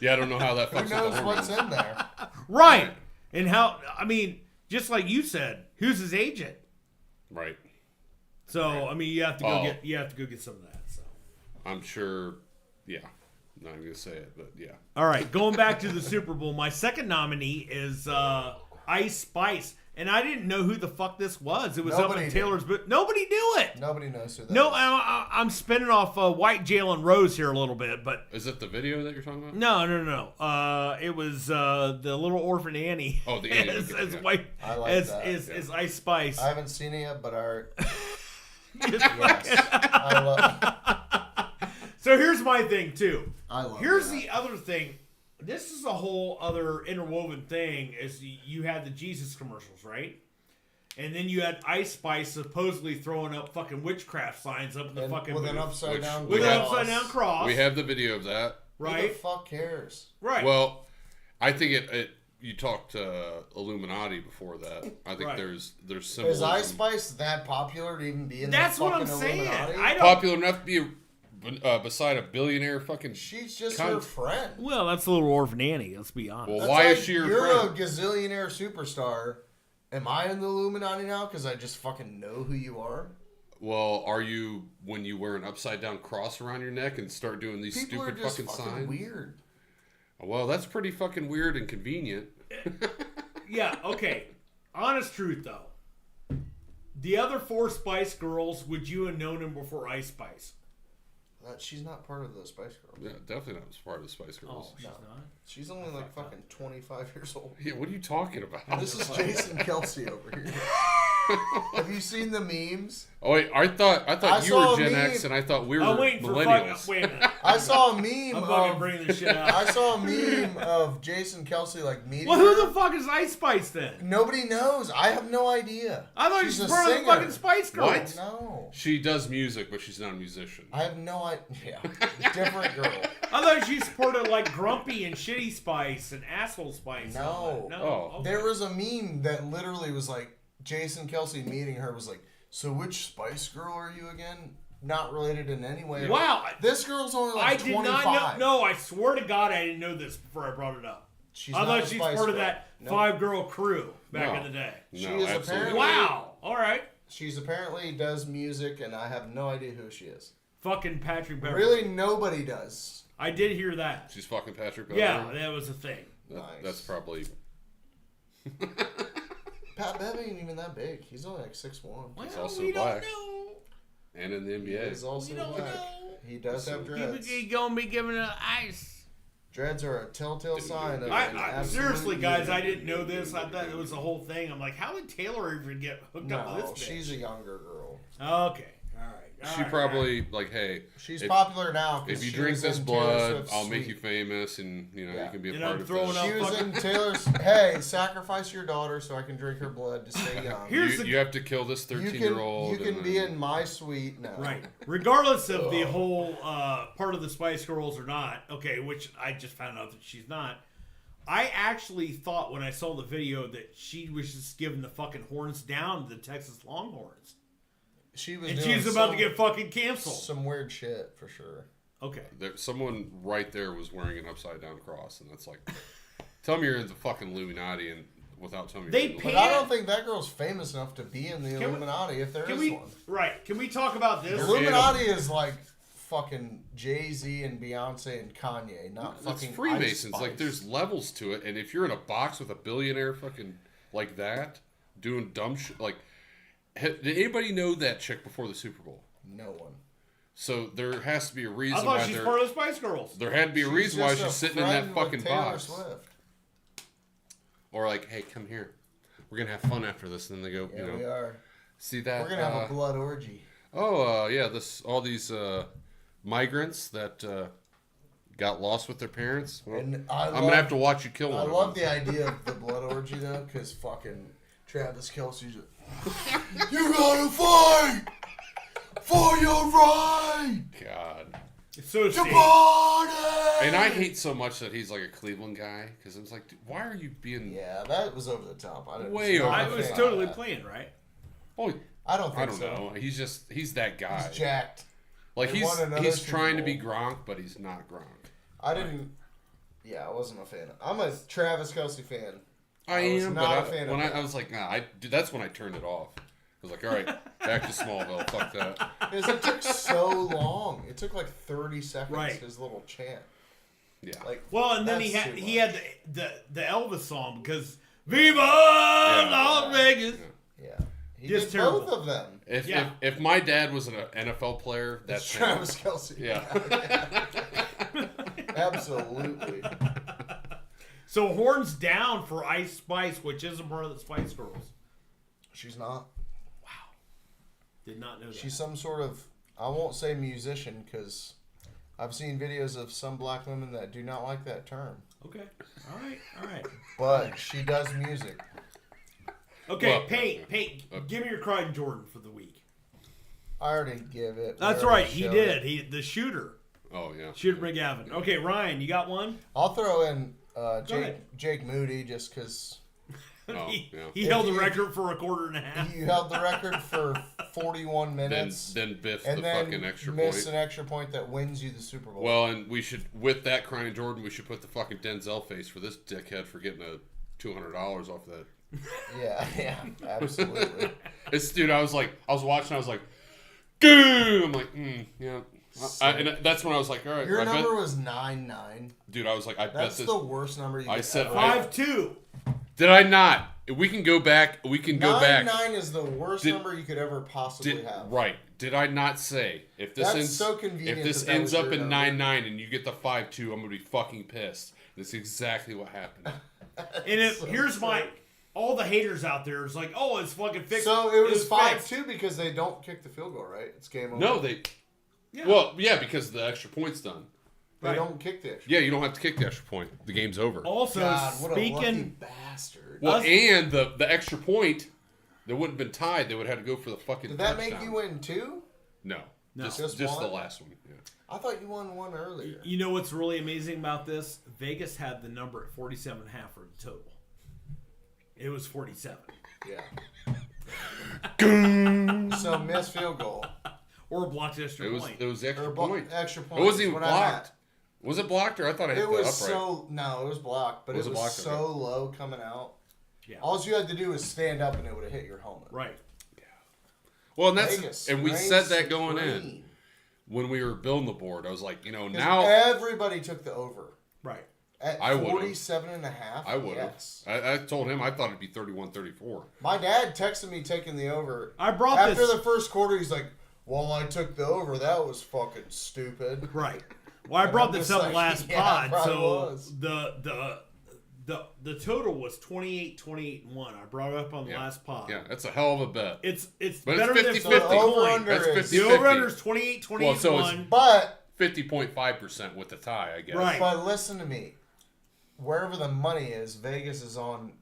Yeah, I don't know how that. Who knows what's in there? Right, and how? I mean, just like you said, who's his agent? Right. So I mean, you have to go get some of that. So I'm sure. Yeah. I'm not even gonna say it, but yeah. All right, going back to the Super Bowl, my second nominee is Ice Spice, and I didn't know who the fuck this was. It was up in Taylor's, but nobody knew it. Nobody knows who that is. I'm spinning off White Jalen Rose here a little bit, but is it the video that you're talking about? No. It was the little orphan Annie. Oh, the Annie. As Ice Spice. I haven't seen it yet, but I love. So here's my thing too. Here's the other thing. This is a whole other interwoven thing. Is you had the Jesus commercials, right? And then you had Ice Spice supposedly throwing up fucking witchcraft signs up in the fucking with an upside down cross. We have the video of that. Right? Who the fuck cares? Right. Well, I think it you talked Illuminati before that. I think there's symbolism. Is Ice Spice that popular to even be in That's the what fucking I'm saying. Illuminati? Popular enough to be beside a billionaire fucking. She's just her friend. Well, that's a little orphan Annie. Let's be honest. Well, why is she your friend? You're a gazillionaire superstar. Am I in the Illuminati now because I just fucking know who you are? Well, are you when you wear an upside down cross around your neck and start doing these stupid fucking signs? Weird. Well, that's pretty fucking weird and convenient. Yeah, okay. Honest truth, though. The other 4 Spice Girls, would you have known them before Ice Spice? She's not part of the Spice Girls. Yeah, definitely not part of the Spice Girls. Oh, she's not? She's only like fucking 25 years old. Yeah, what are you talking about? This is Jason Kelsey over here. Have you seen the memes? Oh wait, I thought you were Gen X, and I thought we were millennials. Wait a minute. I saw a meme. I'm fucking bringing this shit out. I saw a meme of Jason Kelsey like meeting. Well, who the fuck is Ice Spice then? Nobody knows. I have no idea. I thought she's part of the fucking Spice Girls. What? No. She does music, but she's not a musician. I have no idea. Different girl. I thought she supported like Grumpy and Shitty Spice and Asshole Spice. No. Okay. There was a meme that literally was like Jason Kelsey meeting her was like, so which Spice Girl are you again? Not related in any way. Wow. This girl's only like 25. I did not know. No, I swear to God I didn't know this before I brought it up. I thought she's part of that 5-girl crew back in the day. She is apparently... Wow. All right. She's apparently does music, and I have no idea who she is. Fucking Patrick Beverly. Really, nobody does. I did hear that. She's fucking Patrick Beverly? Yeah, that was a thing. Nice. That's probably... Pat Bev ain't even that big. He's only like 6'1". Well, He's also we black. Don't know. And in the NBA. He's also black. Know. He does have dreads. He's gonna be giving it ice. Dreads are a telltale sign of seriously, guys, I didn't know this. I thought it was the whole thing. I'm like, how did Taylor even get hooked up with this bitch? She's a younger girl. Okay. All right. She probably, like, hey. She's popular now. If you drink this blood, I'll make you famous, and, you know, you can be a part of this. She was in Taylor's, hey, sacrifice your daughter so I can drink her blood to stay young. You have to kill this 13-year-old. You can be in my suite now. Right. Regardless of the whole part of the Spice Girls or not, okay, which I just found out that she's not, I actually thought when I saw the video that she was just giving the fucking horns down to the Texas Longhorns. She was about to get fucking canceled. Some weird shit, for sure. Okay. Someone right there was wearing an upside-down cross, and that's like, tell me you're in the fucking Illuminati, and without telling me. But I don't think that girl's famous enough to be in the Illuminati if there is one. Right. Can we talk about this? The Illuminati is like fucking Jay-Z and Beyonce and Kanye, not fucking It's Freemasons. Like, there's levels to it, and if you're in a box with a billionaire fucking like that, doing dumb shit, like... Did anybody know that chick before the Super Bowl? No one. So there has to be a reason why... I thought she's part of the Spice Girls. There had to be a reason why she's sitting in that fucking box. Or like, hey, come here. We're going to have fun after this. And then they go, you know. We are. See that? We're going to have a blood orgy. Oh, yeah. All these migrants that got lost with their parents. Well, and I'm going to have to watch you kill one. I love the idea of the blood orgy, though, because fucking Travis Kelce's... You gotta fight for your right. God, it's so to party. And I hate so much that he's like a Cleveland guy because it's like, dude, why are you being? Yeah, that was over the top. Way over. I was totally playing right. Oh, I don't know. He's that guy. He's jacked. Like he's trying to be Gronk, but he's not Gronk. Yeah, I wasn't a fan. I'm a Travis Kelce fan. I am, but I was like, nah, that's when I turned it off. I was like, all right, back to Smallville. Fuck that. Because it took so long. It took like 30 seconds. Right. His little chant. Yeah. Like, well, and then he had the Elvis song because Viva Las Vegas. Yeah. He did both of them. If my dad was an NFL player, that's Travis Kelce. Yeah. Absolutely. So horns down for Ice Spice, which isn't part of the Spice Girls. She's not. Wow. Did not know that. She's some sort of, I won't say musician, because I've seen videos of some black women that do not like that term. Okay. All right. But she does music. Okay, Paint. Give me your Crichton Jordan for the week. I already give it. That's right. He did. The shooter. Oh, yeah. Shooter McGavin. Okay, Ryan, you got one? I'll throw in Jake Moody just because he held the record for a quarter and a half. He held the record for 41 minutes. Then biffed the fucking extra point. Missed an extra point that wins you the Super Bowl. Well, and we should, with that Crichton Jordan, we should put the fucking Denzel face for this dickhead for getting $200 off that. Yeah, absolutely. Dude, I was watching, I was like, dude, I'm like, yeah. And that's when I was like, all right. Your number was 9-9. Dude, I was like, That's the worst number you could said ever. 5-2. Did I not? We can go back. 9-9 is the worst number you could ever possibly have. Right. Did I not say if this ends up in 9-9 and you get the 5-2, I'm gonna be fucking pissed. That's exactly what happened. And here's my all the haters out there is like, oh, it's fucking fixed. So it was 5-2 because they don't kick the field goal, right? It's game over. No, Well, yeah, because the extra point's done. They don't kick the extra. Yeah, you don't have to kick the extra point. The game's over. Also, God, what a lucky bastard. Well, and the extra point, they wouldn't have been tied. They would have had to go for the fucking. Did that touchdown. make you win 2? No. Just one? the last one. Yeah. I thought you won 1 earlier. You know what's really amazing about this? Vegas had the number at 47.5 for the total. It was 47. Yeah. So missed field goal. Or blocked extra point. It was extra point. Extra point. It wasn't even blocked. Was it blocked or I thought I hit it was the upright? No, it was blocked, but it was so low coming out. Yeah. All you had to do was stand up and it would have hit your helmet. Right. Yeah. Well, and Vegas, we said that going in when we were building the board. I was like, now everybody took the over. Right. At 47.5. I would have. Yes. I told him I thought it'd be 31-34. My dad texted me taking the over. After the first quarter, he's like, "Well, I took the over. That was fucking stupid." Right. Well, I brought this up last pod, so was. the total was 28-1. I brought it up on the last pod. Yeah, that's a hell of a bet. It's but better it's 50, than 50. That's 50-50. The over-under is 28-1. Well, so it's but 50.5% with the tie, I guess. Right. But listen to me. Wherever the money is, Vegas is on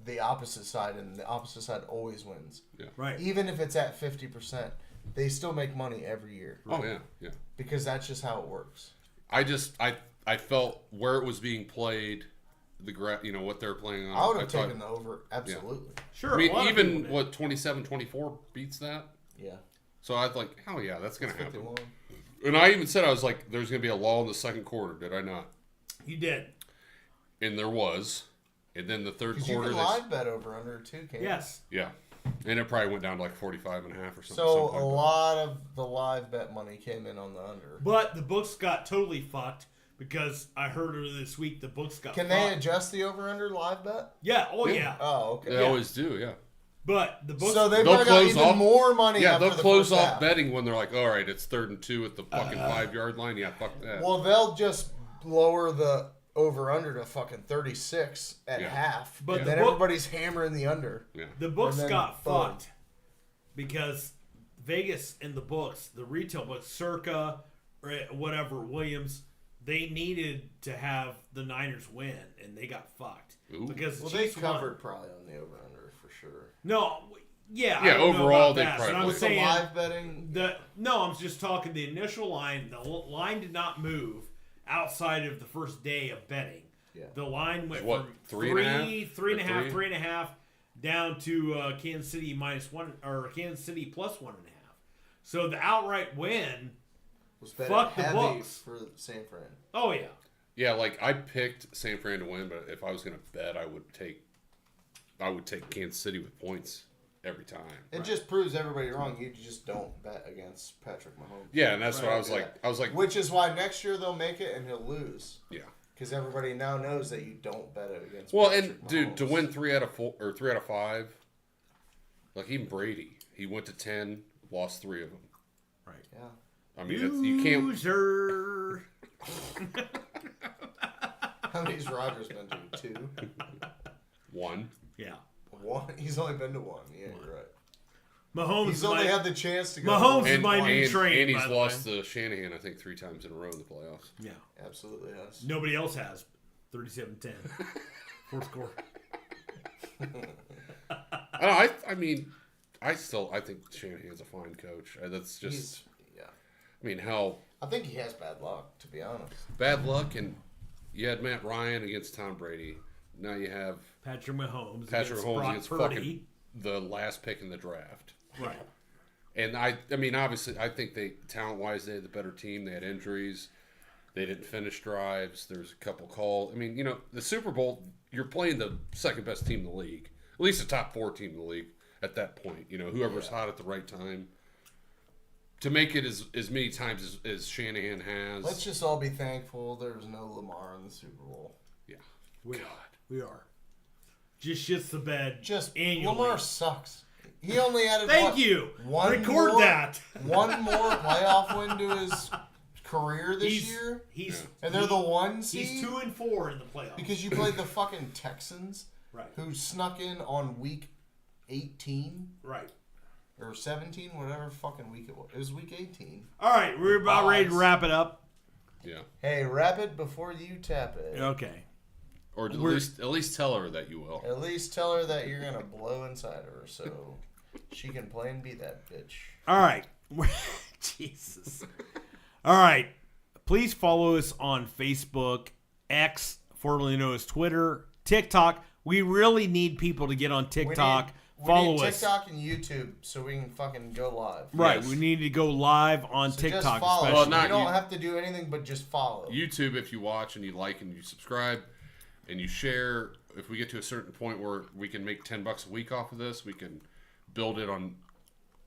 the opposite side, and the opposite side always wins. Yeah. Right. Even if it's at 50%, they still make money every year. Oh yeah, yeah. Because that's just how it works. I felt where it was being played, what they're playing on. I would have taken the over, absolutely. Yeah. Sure. I mean, even 27-24 beats that. Yeah. So I was like, hell yeah, that's gonna happen. 51. And I even said I was like, there's gonna be a lull in the second quarter. Did I not? You did. And there was. And then the third quarter. You can live bet over under too, can't you? Yes. Yeah. And it probably went down to like 45.5 or something. So a lot of the live bet money came in on the under. But the books got totally fucked because I heard earlier this week the books got fucked. Can they adjust the over under live bet? Yeah. Oh yeah. Oh okay. They always do. Yeah. But the books. So they'll close even more money. Yeah, after they'll the close first off half. betting when they're like, all right, it's 3rd and 2 at the fucking 5-yard line. Yeah, fuck that. Well, they'll just lower the over under to fucking 36 at half. But then everybody's hammering the under. Yeah. The books got fucked because Vegas in the books, the retail books, Circa or whatever, Williams, they needed to have the Niners win, and they got fucked. Ooh. Because they covered probably on the over under for sure. No. Yeah, yeah. I don't Overall, know they that. probably. I'm saying live betting. No, I'm just talking the initial line. The line did not move outside of the first day of betting. Yeah. The line went what, from 3.5, 3.5, down to Kansas City -1 or Kansas City +1.5. So the outright win was bet fuck the books for San Fran. Oh yeah. Yeah, like I picked San Fran to win, but if I was gonna bet, I would take Kansas City with points every time. It just proves everybody wrong. You just don't bet against Patrick Mahomes. Yeah, and that's what I was like. I was like, which is why next year they'll make it and he'll lose. Yeah. Because everybody now knows that you don't bet it against. Well, Patrick and dude, Mahomes. to win 3 out of 4 or 3 out of 5, like even Brady, he went to 10, lost 3 of them. Right. Yeah. I mean, you can't. Loser. How many's Rodgers been to? 2. 1. Yeah. 1. He's only been to 1. Yeah, you're right. Mahomes. He's only had the chance to go. Mahomes is my new train. And he's lost to Shanahan, I think, 3 times in a row in the playoffs. Yeah, absolutely has. Nobody else has. 37-10. Fourth quarter. I mean, I think Shanahan's a fine coach. That's just. Yeah. I mean, hell. I think he has bad luck, to be honest. Bad luck, and you had Matt Ryan against Tom Brady. Now you have Patrick Mahomes against fucking the last pick in the draft. Right. And I mean, obviously, I think talent-wise, they had the better team. They had injuries. They didn't finish drives. There's a couple calls. I mean, the Super Bowl, you're playing the second-best team in the league. At least the top 4 team in the league at that point. Whoever's hot at the right time. To make it as many times as Shanahan has. Let's just all be thankful there's no Lamar in the Super Bowl. Yeah. We are. Just shits the bed. Just annually. Lamar sucks. He only added. Thank you. Record that. One more playoff win to his career this year. And they're the 1 seed. He's 2-4 in the playoffs because you played the fucking Texans. who snuck in on week 18. Right. Or 17, whatever fucking week it was. It was week 18. All right, we're about ready to wrap it up. Yeah. Hey, wrap it before you tap it. Okay. Or at least tell her that you will. At least tell her that you're gonna blow inside of her so she can play and be that bitch. All right. Jesus. All right. Please follow us on Facebook, X, formerly known as Twitter, TikTok. We really need people to get on TikTok. Follow us. We need TikTok and YouTube so we can fucking go live. Right, yes. We need to go live on TikTok. Just follow. Especially. Well, you don't have to do anything but just follow. YouTube, if you watch and you like and you subscribe and you share, if we get to a certain point where we can make $10 a week off of this, we can build it on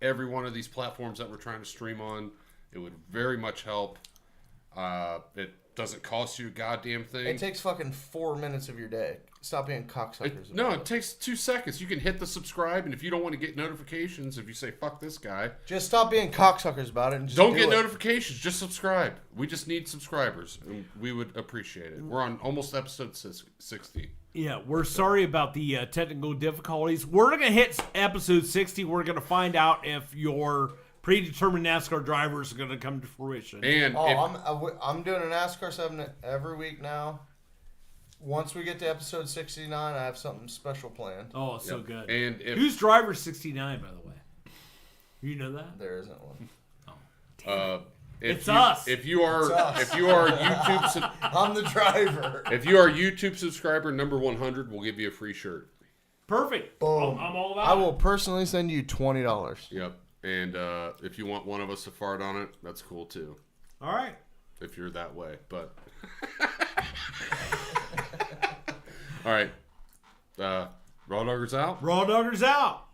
every one of these platforms that we're trying to stream on. It would very much help. It doesn't cost you a goddamn thing. It takes fucking 4 minutes of your day. Stop being cocksuckers. It takes 2 seconds. You can hit the subscribe, and if you don't want to get notifications, if you say fuck this guy, just stop being cocksuckers about it and just don't get notifications. Just subscribe. We just need subscribers, and we would appreciate it. We're on almost episode 60. Yeah, we're sorry about the technical difficulties. We're gonna hit episode 60. We're gonna find out if your predetermined NASCAR drivers are gonna come to fruition. And I'm doing a NASCAR 7 every week now. Once we get to episode 69, I have something special planned. Oh, so good. And who's driver 69, by the way? You know that? There isn't one. Oh, it's us. If you are YouTube, I'm the driver. If you are a YouTube subscriber number 100, we'll give you a free shirt. Perfect. Boom. I'm all about it. I will personally send you $20. Yep. And if you want one of us to fart on it, that's cool too. All right. If you're that way, but. All right. RawDawgers out. RawDawgers out.